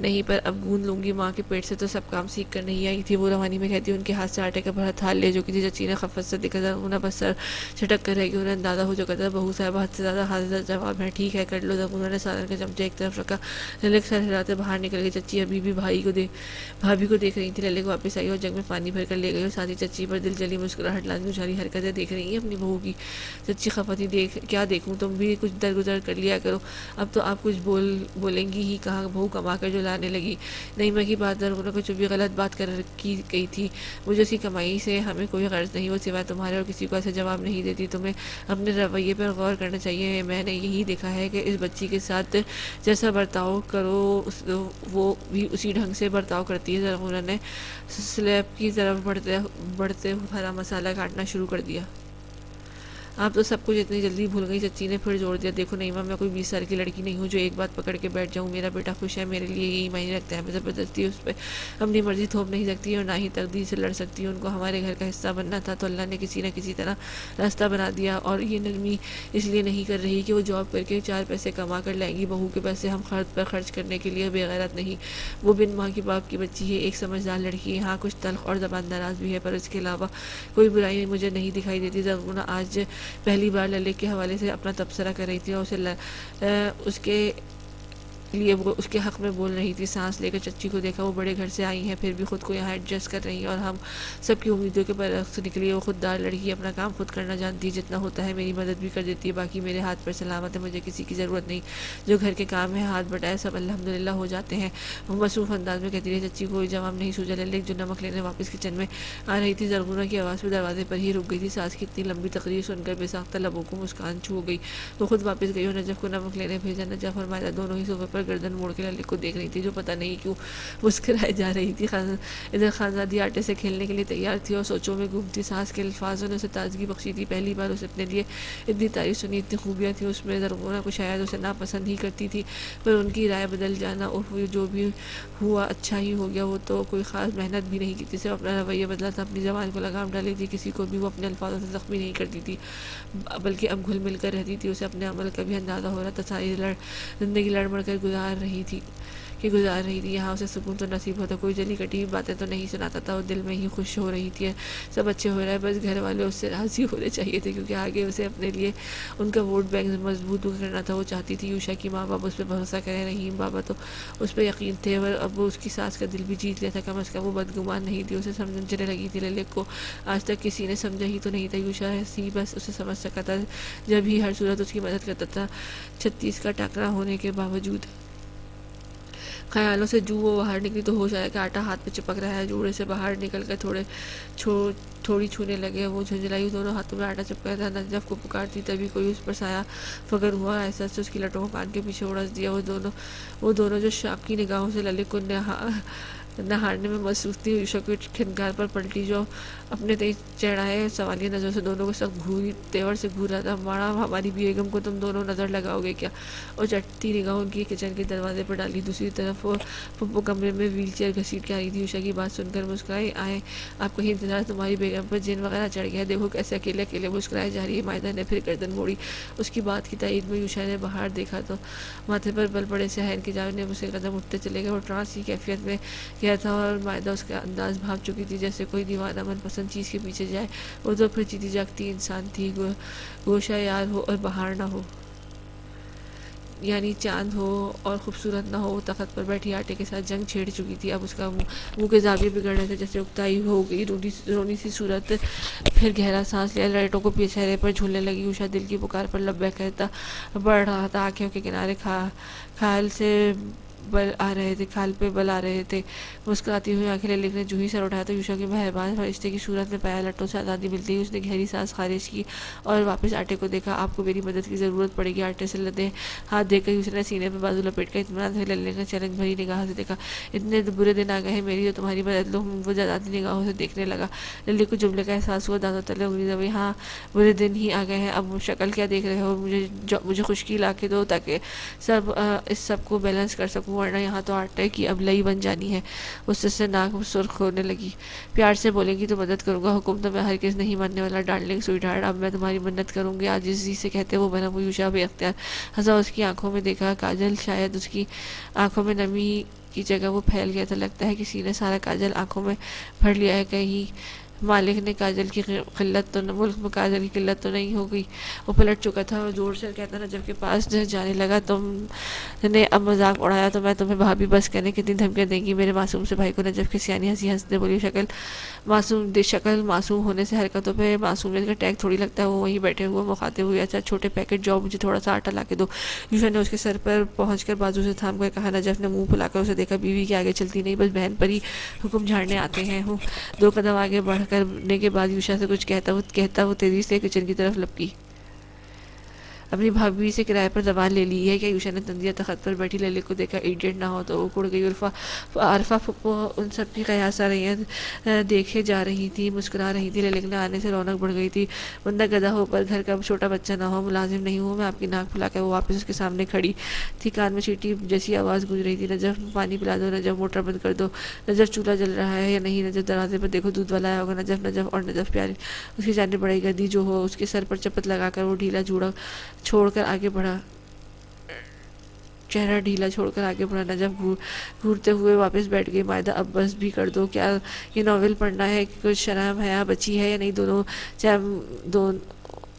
نہیں، پر اب گوندھ لوں گی، ماں کے پیٹ سے تو سب کام سیکھ کر نہیں آئی تھی، وہ روانی میں کہتی۔ ان کے ہاتھ سے آٹے کا بھرا تھال لے چکی تھی۔ چچی نے خفت سے دیکھا، زرغونہ بس سر چھٹک کر رہ گئی۔ انہیں اندازہ ہو چکا تھا بہو صاحبہ حد سے زیادہ حاضر جواب ہے۔ ٹھیک ہے، کر لو۔ زرغونہ نے سالن کا چمچہ ایک طرف رکھا۔ لیلک سر ہلاتے باہر نکل گئی۔ چچی ابھی بھی بھابھی کو دیکھ رہی تھی۔ لیلک واپس آئی اور جگ میں پانی بھر کر لے گئی اور ساتھ ہی چچی پر دل جلی مسکراہٹ لازمی اشاری حرکتیں دیکھ رہی ہیں اپنی بہو کی۔ چچی خفت ہی، کیا دیکھوں، تم بھی کچھ درگزر کر لیا کرو، اب تو آپ کچھ بولیں گی ہی، کہاں بہو کما کر جو لانے لگی۔ نہیں میں کی بات زرغونہ کو چوبی غلط بات کر کی گئی تھی، مجھے اس کی کمائی سے ہمیں کوئی غرض نہیں، وہ سوائے تمہارے اور کسی کو ایسا جواب نہیں دیتی۔ تمہیں اپنے رویے پر غور کرنا چاہیے۔ میں نے یہی دیکھا ہے کہ اس بچی کے ساتھ جیسا برتاؤ کرو وہ بھی اسی ڈھنگ سے برتاؤ کرتی ہے۔ زرغونہ نے سلیب کی طرف بڑھتے ہرا مسالہ کاٹنا شروع کر دیا۔ آپ تو سب کچھ اتنی جلدی بھول گئی۔ چچی نے پھر زور دیا، دیکھو نعیمہ، میں کوئی 20 سال کی لڑکی نہیں ہوں جو ایک بات پکڑ کے بیٹھ جاؤں۔ میرا بیٹا خوش ہے، میرے لیے یہی معنی رکھتا ہے۔ میں زبردستی اس پہ اپنی مرضی تھوپ نہیں سکتی اور نہ ہی تقدیر سے لڑ سکتی۔ ان کو ہمارے گھر کا حصہ بننا تھا تو اللہ نے کسی نہ کسی طرح راستہ بنا دیا، اور یہ نرمی اس لیے نہیں کر رہی کہ وہ جاب کر کے 4 پیسے کما کر لائیں گی، بہو کے پیسے ہم خرچ پر خرچ کرنے کے لیے بے غیرت نہیں۔ وہ بن ماں کی باپ کی بچی ہے، ایک سمجھدار لڑکی ہے، ہاں کچھ تلخ اور زبان دراز بھی ہے، پر اس کے علاوہ کوئی برائی مجھے نہیں دکھائی دیتی۔ زرغونہ آج پہلی بار لیلک کے حوالے سے اپنا تبصرہ کر رہی تھی اور اس کے لیے وہ اس کے حق میں بول رہی تھی. سانس لے کر چچی کو دیکھا. وہ بڑے گھر سے آئی ہیں پھر بھی خود کو یہاں ایڈجسٹ کر رہی ہیں اور ہم سب کی امیدوں کے برعکس نکلی. وہ خوددار لڑکی اپنا کام خود کرنا جانتی ہے, جتنا ہوتا ہے میری مدد بھی کر دیتی ہے. باقی میرے ہاتھ پر سلامت ہے, مجھے کسی کی ضرورت نہیں. جو گھر کے کام ہے ہاتھ بٹائے سب الحمدللہ ہو جاتے ہیں. وہ مصروف انداز میں کہتی رہی. چچی کوئی جواب نہیں سوجا. لیک جو نمک لینے واپس کچن میں آ رہی تھی زرغونہ کی آواز پہ دروازے پر ہی رک گئی تھی. ساس کی اتنی لمبی تقریر سن کر بے ساختہ لبوں کو مسکان چھو گئی. وہ خود واپس گئی اور نجف کو نمک لینے بھیجا. نجف اور مائدہ دونوں ہی صوفے پر گردن موڑ کے للک کو دیکھ رہی تھی جو پتہ نہیں کیوں مسکرائے جا رہی تھی. ادھر خانزادی آٹے سے کھیلنے کے لیے تیار تھی اور سوچوں میں گم تھی. ساس کے الفاظوں نے اسے تازگی بخشی تھی. پہلی بار اسے اپنے لیے اتنی تعریف سنی, اتنی خوبیاں تھیں اس میں. زرغونہ کو شاید اسے ناپسند ہی کرتی تھی پر ان کی رائے بدل جانا اور جو بھی ہوا اچھا ہی ہو گیا. وہ تو کوئی خاص محنت بھی نہیں کی تھی, صرف اپنا رویہ بدلا تھا, اپنی زبان کو لگام ڈالی تھی. کسی کو بھی وہ اپنے الفاظوں سے زخمی نہیں کرتی تھی بلکہ اب گھل مل کر رہتی تھی. اسے اپنے عمل کا بھی اندازہ ہو رہا تھا. ساری زندگی لڑ مڑ کر گزار رہی تھی. یہاں اسے سکون تو نصیب ہوتا, کوئی جلی کٹی باتیں تو نہیں سناتا تھا. وہ دل میں ہی خوش ہو رہی تھی. سب اچھے ہو رہا ہے, بس گھر والے اس سے راضی ہونے چاہیے تھے کیونکہ آگے اسے اپنے لیے ان کا ووٹ بینک مضبوط کرنا تھا. وہ چاہتی تھی یوشا کی ماں باپ اس پہ بھروسہ کریں. رحیم بابا تو اس پہ یقین تھے اور اب وہ اس کی ساس کا دل بھی جیت لیا تھا. کم از کم وہ بدگمان نہیں تھی. اسے سمجھنے لگی تھی للک کو آج تک کسی نے سمجھا ہی تو نہیں تھا. یوشا سی بس اسے سمجھ سکا تھا جب ہی ہر صورت اس کی مدد کرتا تھا. 36 کا ٹاکرا ہونے کے باوجود خیالوں سے جو وہ باہر نکلی تو ہوش آیا کہ آٹا ہاتھ میں چپک رہا ہے. جوڑے سے باہر نکل کر تھوڑی چھونے لگے. وہ جھنجھلائی, دونوں ہاتھوں میں آٹا چپکا تھا. نجف کو پکارتی تبھی کوئی اس پر سایہ فگر ہوا. ایسا سے اس کی لٹوں کو کان کے پیچھے اڑس دیا. وہ دونوں جو شاکی نگاہوں سے للک کو نہارنے میں مصروف تھی یوشا کے کھنگار پر پلٹی جو اپنے تیز چڑھائے سوالیہ نظر سے دونوں کو سخت گھوری تیور سے گھور رہا تھا. ماڑا ہماری بیگم کو تم دونوں نظر لگاؤ گے کیا؟ اور چٹتی نگاہوں کی کچن کے دروازے پر ڈالی. دوسری طرف پھپھو کمرے میں ویل چیئر گھسیٹ کے آ رہی تھی. یوشا کی بات سن کر مسکرائے. آئے آپ کو ہی انتظار, تمہاری بیگم پر جن وغیرہ چڑھ گیا ہے, دیکھو کیسے اکیلے اکیلے مسکرائے جا رہی ہے. مائدہ نے پھر گردن موڑی. اس کی بات کی تائید میں یوشا نے باہر دیکھا تو ماتھے پر بل پڑے سے حیر کی جانب اسے قدم اٹھتے چلے گئے. وہ ٹرانس کی کیفیت میں کیا تھا اور مائدہ اس کا انداز بھاگ چکی تھی جیسے کوئی دیوانہ من پسند چیز کے پیچھے جائے. وہ تو پھر جیتی جاگتی انسان تھی. گوشہ یار ہو اور بہار نہ ہو, یعنی چاند ہو اور خوبصورت نہ ہو. وہ تخت پر بیٹھی آٹے کے ساتھ جنگ چھیڑ چکی تھی. اب اس کا منہ کے زاویے بگڑ رہے تھے, جیسے اکتائی ہو گئی. رونی سی صورت, پھر گہرا سانس لیا. لائٹوں کو چہرے پر جھولنے لگی. یوشا دل کی پکار پر لبیک کہتا بڑھ رہا تھا. آنکھوں کے کنارے کھال سے کھال پہ بل آ رہے تھے. مسکراتی ہوئی آنکھیں للک نے جو ہی سر اٹھایا تو یوشا کے مہربان فرشتے کی صورت میں پایا لٹوں سے آزادی ملتی. اس نے گہری سانس خارج کی اور واپس آٹے کو دیکھا. آپ کو میری مدد کی ضرورت پڑے گی. آٹے سے لدے ہاتھ دے کر یوشا نے سینے پہ بازو لپیٹ کر اطمینان سے للک نے چیلنج بھری نگاہ سے دیکھا. اتنے برے دن آ گئے ہیں میری, تو تمہاری مدد لو. وہ جذباتی نگاہوں سے دیکھنے لگا. للک کو جملے کا احساس ہوا. دانتوں تلے انگلی دبائی. ہاں برے دن ہی آ گئے ہیں. اب شکل کیا دیکھ رہے ہو؟ مجھے خشکی لا کے دو تاکہ اس سب کو بیلنس کر سکوں, ورنہ یہاں تو آٹے کی اب لئی بن جانی ہے. اس سے ناک سرخ ہونے لگی. پیار سے بولیں گی تو مدد کروں گا, حکم تو میں ہرگز نہیں ماننے والا. ڈارلنگ سوئٹ ہارٹ, اب میں تمہاری منت کروں گی. عاجزی سے کہتے وہ بنا وہ یوشا بے اختیار ہنسا. اس کی آنکھوں میں دیکھا کاجل, شاید اس کی آنکھوں میں نمی کی جگہ وہ پھیل گیا تھا. لگتا ہے کسی نے سارا کاجل آنکھوں میں بھر لیا ہے. کہیں مالک نے کاجل کی قلت تو ملک میں کاجل کی قلت تو نہیں ہو گئی. وہ پلٹ چکا تھا اور زور سے کہتا نجف کے پاس جانے لگا. تم نے اب مذاق اڑایا تو میں تمہیں بھابھی بس کہنے کتنی دھمکیاں دیں گی میرے معصوم سے بھائی کو. نجف کی سیانی ہنسی ہنستے بولی. شکل معصوم ہونے سے حرکتوں پہ معصومیت کا ٹیگ تھوڑی لگتا ہے. وہ وہیں بیٹھے ہوئے مخاطب ہوئے. اچھا چھوٹے پیکٹ جاؤ, مجھے تھوڑا سا آٹا لا کے دو. یوشا نے اس کے سر پر پہنچ کر بازو سے تھام کر کہا. نجف نے منہ پھلا کر اسے دیکھا. بیوی کے آگے چلتی نہیں, بس بہن پر ہی حکم جھاڑنے آتے ہیں. 2 قدم آگے بڑھ کرنے کے بعد یوشا سے کچھ کہتا وہ تیزی سے کچن کی طرف لپکی. اپنی بھابھی سے کرائے پر زبان لے لی ہے کیا؟ یوشا نے تندیا تخت پر بیٹھی للک کو دیکھا. ایڈیٹ نہ ہو تو وہ اکڑ گئی. عارفہ پھپھو ان سب کی قیاس رہیاں دیکھے جا رہی تھی, مسکرا رہی تھی. للک نے آنے سے رونق بڑھ گئی تھی. بندہ گدھا ہو پر گھر کا چھوٹا بچہ نہ ہو, ملازم نہیں ہوں میں آپ کی ناک پھلا کر. وہ واپس اس کے سامنے کھڑی تھی. کان میں چیٹی جیسی آواز گونج رہی تھی. نجف پانی پلا دو. نجف موٹر بند کر دو. نجف چولہا جل رہا ہے یا نہیں؟ نجف دروازے پر دیکھو دودھ والا آیا ہوگا. نجف اور نجف پیاری اس کی جانب بڑھائی. گدی جو ہو اس کے سر پر چپت لگا کر وہ ڈھیلا جوڑا چھوڑ کر آگے بڑھا. چہرہ ڈھیلا چھوڑ کر آگے بڑھا. نجف گھورتے ہوئے واپس بیٹھ گئی. مائدہ اب بس بھی کر دو. کیا یہ ناول پڑھنا ہے کہ کچھ شرم حیا بچی ہے یا نہیں؟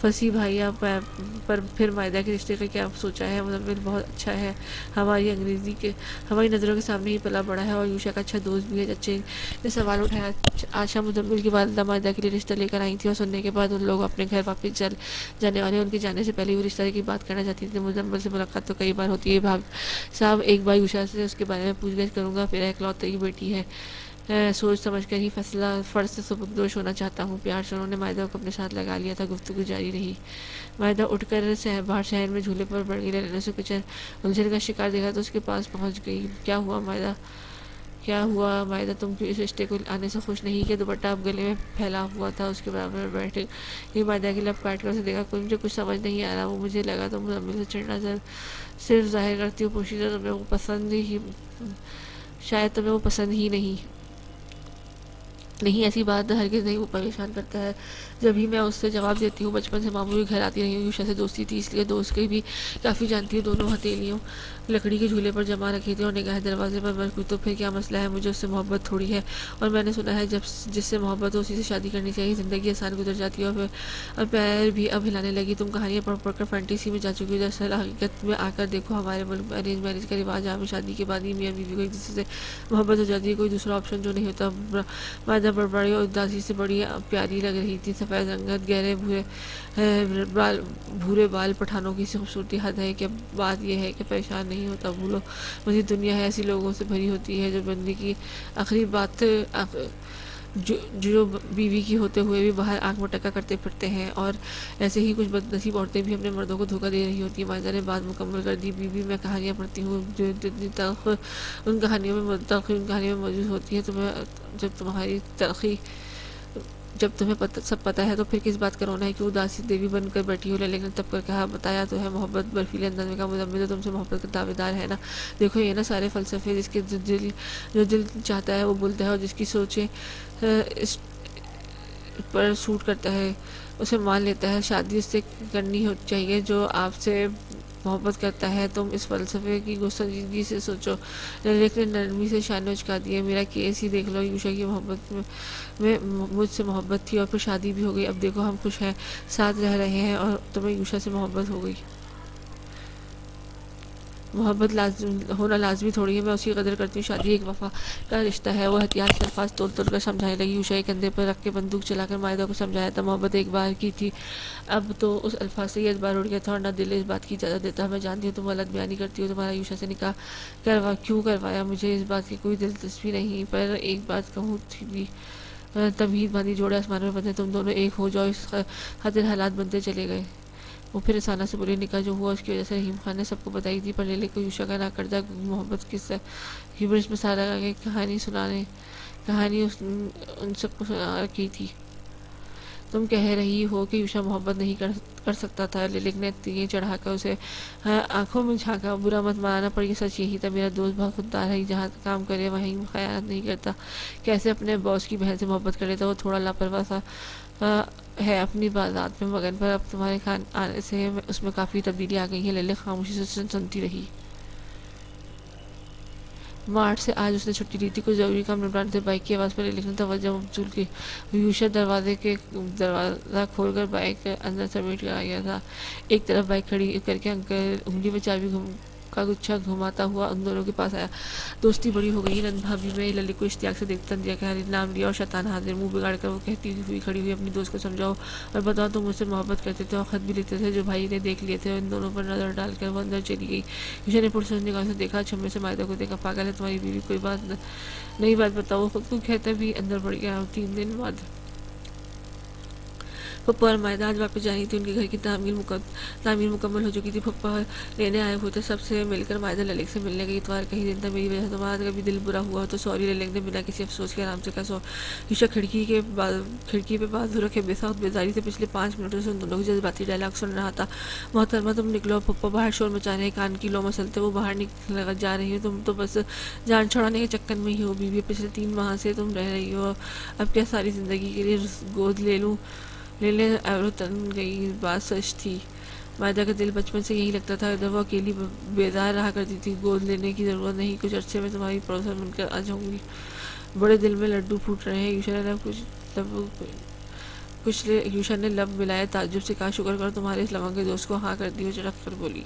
فصیح بھائی آپ پر پھر مائدہ کے رشتے کا کیا سوچا ہے؟ مزمل بہت اچھا ہے، ہماری نظروں کے سامنے ہی پلا بڑا ہے اور یوشا کا اچھا دوست بھی ہے۔ چچے نے سوال اٹھایا۔ آج شام مزمل کی والدہ مائدہ کے لیے رشتہ لے کر آئی تھی اور سننے کے بعد ان لوگ اپنے گھر واپس جانے والے۔ ان کے جانے سے پہلے وہ رشتہ کی بات کرنا چاہتی تھی۔ مزمل سے ملاقات تو کئی بار ہوتی ہے بھاگ صاحب، ایک بار یوشا سے اس کے بارے میں پوچھ گچھ کروں گا، پھر اکلوتی بیٹی ہے، سوچ سمجھ کر ہی فیصلہ فرض سے سبکدوش ہونا چاہتا ہوں۔ پیار سے انہوں نے مائدہ کو اپنے ساتھ لگا لیا تھا۔ گفتگو جاری رہی۔ مائدہ اٹھ کر باہر شہر میں جھولے پر بڑھ گئی۔ لینے سے کچھ الجھن کا شکار دیکھا تو اس کے پاس پہنچ گئی۔ کیا ہوا مائدہ؟ کیا ہوا مائدہ؟ تم کیوں اس رشتے کو آنے سے خوش نہیں؟ کہ دوپٹہ اب گلے میں پھیلا ہوا تھا، اس کے برابر بیٹھ گئی مائدہ کی لب کاٹ کر اسے دیکھا۔ مجھے کچھ سمجھ نہیں آ رہا، وہ مجھے لگا تم مزمل سے چڑھنا صرف ظاہر کرتی ہو، پوشیدہ تمہیں وہ پسند ہی، شاید تمہیں وہ پسند ہی نہیں۔ ایسی بات ہرگز نہیں، وہ پریشان کرتا ہے جب ہی میں اس سے جواب دیتی ہوں۔ بچپن سے معمولی گھر آتی رہی ہوں، یوشا سے دوستی تھی، اس لیے دوست کے بھی کافی جانتی ہوں۔ دونوں ہتھیلیوں لکڑی کے جھولے پر جما رکھی تھی اور نگاہ دروازے پر مرکوز۔ تو پھر کیا مسئلہ ہے؟ مجھے اس سے محبت تھوڑی ہے، اور میں نے سنا ہے جس سے محبت ہو اسی سے شادی کرنی چاہیے۔ زندگی آسان گزر جاتی ہے اور پیر بھی اب ہلانے لگی۔ تم کہانیاں پڑھ پڑھ کر فینٹیسی میں جا چکی ہو، دراصل حقیقت میں آ کر دیکھو۔ ہمارے ملک میں ارینج میرج کا رواج ہے، ہمیں شادی کے بعد ہی میاں بیوی کو ایک دوسرے سے محبت ہو جاتی ہے، کوئی دوسرا آپشن جو نہیں ہوتا۔ مائدہ بڑبڑائی اور اداسی سے بڑی پیاری لگ رہی تھی۔ سفید رنگت، گہرے بھورے بال، پٹھانوں کی خوبصورتی حد ہے کہ بات یہ ہے کہ پریشان نہیں ہوتا۔ بھولو مزید دنیا ہے ایسی لوگوں سے بھری ہوتی ہے جو بندی کی آخری بات جو بیوی کی ہوتے ہوئے بھی باہر آنکھ مٹکا کرتے پھرتے ہیں، اور ایسے ہی کچھ بد نصیب عورتیں بھی اپنے مردوں کو دھوکہ دے رہی ہوتی ہیں۔ مائدہ نے بات مکمل کر دی۔ بیوی میں کہانیاں پڑھتی ہوں جو اتنی تلخ ان کہانیوں میں موجود ہوتی ہے، جب تمہیں سب پتہ ہے تو پھر کس بات کا رونا ہے کہ اداسی دیوی بن کر بیٹھی ہو؟ لیکن نے تب کر کہا، بتایا تو ہے محبت، برفیلے انداز میں کہا۔ مزمل تو تم سے محبت کا دعوے دار ہے نا؟ دیکھو یہ نا سارے فلسفے، جس کے جو دل چاہتا ہے وہ بولتا ہے، اور جس کی سوچیں اس پر سوٹ کرتا ہے اسے مان لیتا ہے۔ شادی اس سے کرنی چاہیے جو آپ سے محبت کرتا ہے۔ تم اس فلسفے کی گستاخی سے سوچو۔ للک نے نرمی سے شانے اچکا دیے۔ میرا کیس ہی دیکھ لو، یوشا کی محبت میں مجھ سے محبت تھی اور پھر شادی بھی ہو گئی۔ اب دیکھو ہم خوش ہیں، ساتھ رہ رہے ہیں، اور تمہیں یوشا سے محبت ہو گئی۔ محبت ہونا لازمی تھوڑی ہے، میں اس کی قدر کرتی ہوں۔ شادی ایک وفا کا رشتہ ہے۔ وہ احتیاط سے الفاظ تول تول کر سمجھانے لگی۔ یوشا ایک کندھے پر رکھ کے بندوق چلا کر مائدہ کو سمجھایا تھا، محبت ایک بار کی تھی، اب تو اس الفاظ سے یہ اعتبار اڑ گیا تھا، اور نہ دل اس بات کی اجازت دیتا۔ میں جانتی ہوں تم غلط بیانی کرتی ہو، تمہارا یوشا سے نکاح کیوں کروایا؟ مجھے اس بات کی کوئی دلچسپی نہیں، پر ایک بات کہوں بھی، تمہید باندھی جوڑے آسمان میں بندھے، تم دونوں ایک ہو جاؤ۔ اس خاطر حالات بنتے چلے گئے۔ وہ پھر رسانہ سے بولی، نکاح جو ہوا اس کی وجہ سے رحیم خان نے سب کو بتائی تھی، پر للک کو یوشا کا ناکردہ محبت کس ہیبرس میں سارا کہانی ان سب کو سنا رکھی تھی۔ تم کہہ رہی ہو کہ یوشا محبت نہیں کر سکتا تھا؟ للک نے تیغیں چڑھا کر اسے آنکھوں میں جھانکا۔ برا مت مانا، پر یہ سچ یہی تھا۔ میرا دوست بہت خوددار ہے، جہاں کام کرے وہیں خیانت نہیں کرتا۔ کیسے اپنے باس کی بہن سے محبت کر لیتا؟ وہ تھوڑا لاپرواہ سا ہے اپنی ذات میں مگن، پر اب تمہارے خان آنے سے اس میں کافی تبدیلی آ گئی ہے۔ للک خاموشی سے سنتی رہی۔ مارٹ سے آج اس نے چھٹی لی تھی، کچھ ضروری کام نپٹانے سے۔ بائک کی آواز پر للک نے توجہ مبذول کی۔ یوشا دروازہ کھول کر بائک اندر سمیٹ کر آ گیا تھا۔ ایک طرف بائک کھڑی کر کے انگلی میں چابی کا گچھا گھماتا ہوا ان دونوں کے پاس آیا۔ دوستی بڑی ہو گئی نند بھابھی میں؟ للک کو اشتیاق سے دیکھتا دیا کہ نام لیا اور شیطان حاضر۔ منہ بگاڑ کر وہ کہتی ہوئی کھڑی ہوئی، اپنی دوست کو سمجھاؤ اور بتاؤ تم مجھ سے محبت کرتے تھے اور خط بھی لکھتے تھے جو بھائی نے دیکھ لیے تھے۔ ان دونوں پر نظر ڈال کر وہ اندر چلی گئی۔ یوشا نے پرسنس نگاہوں سے دیکھا، چھمے سے مائدہ کو دیکھا۔ پاگل ہے تمہاری بیوی، کوئی نئی بات بتاؤ۔ وہ خود کو کہتا بھی اندر بڑھ گیا۔ 3 دن بعد پھپھا اور مائدہ آج واپس جانی تھی۔ ان کے گھر کی تعمیر مکمل ہو چکی تھی۔ پھپھا لینے آئے ہوئے تھے، سب سے مل کر مائدہ للک سے ملنے گئی۔ اتوار کا ہی دن تھا، میری وجہ سے تمہارا کبھی دل برا ہوا ہو تو سوری۔ للک نے بنا کسی افسوس کے آرام سے کہا۔ یوشا کھڑکی پہ بازو رکھے بے سخت بیزاری سے پچھلے 5 منٹوں سے ان دونوں کی جذباتی ڈائلاگ سن رہا تھا۔ محترمہ تم نکلو، پھپھا باہر شور مچا رہے ہیں، کان کی لو مسلتے وہ باہر جا رہی ہو، تم تو بس جان چھڑانے کے چکر میں ہی ہو۔ بیوی پچھلے 3 ماہ سے تم رہ رہی ہو، اب کیا ساری زندگی کے لیے گود لے لیں؟ ایورو تن گئی، بات سچ تھی۔ مائدہ کا دل بچپن سے یہی لگتا تھا، جب وہ اکیلی بیدار رہا کرتی تھی۔ گود لینے کی ضرورت نہیں، کچھ عرصے میں تمہاری پڑوسن بن کر آ جاؤں گی۔ بڑے دل میں لڈو پھوٹ رہے ہیں۔ یوشا نے کچھ یوشا نے لب ملائے، تعجب سے کہا شکر کرو تمہارے اس لونگ کے دوست کو۔ ہاں کر دی، وہ چڑک کر بولی۔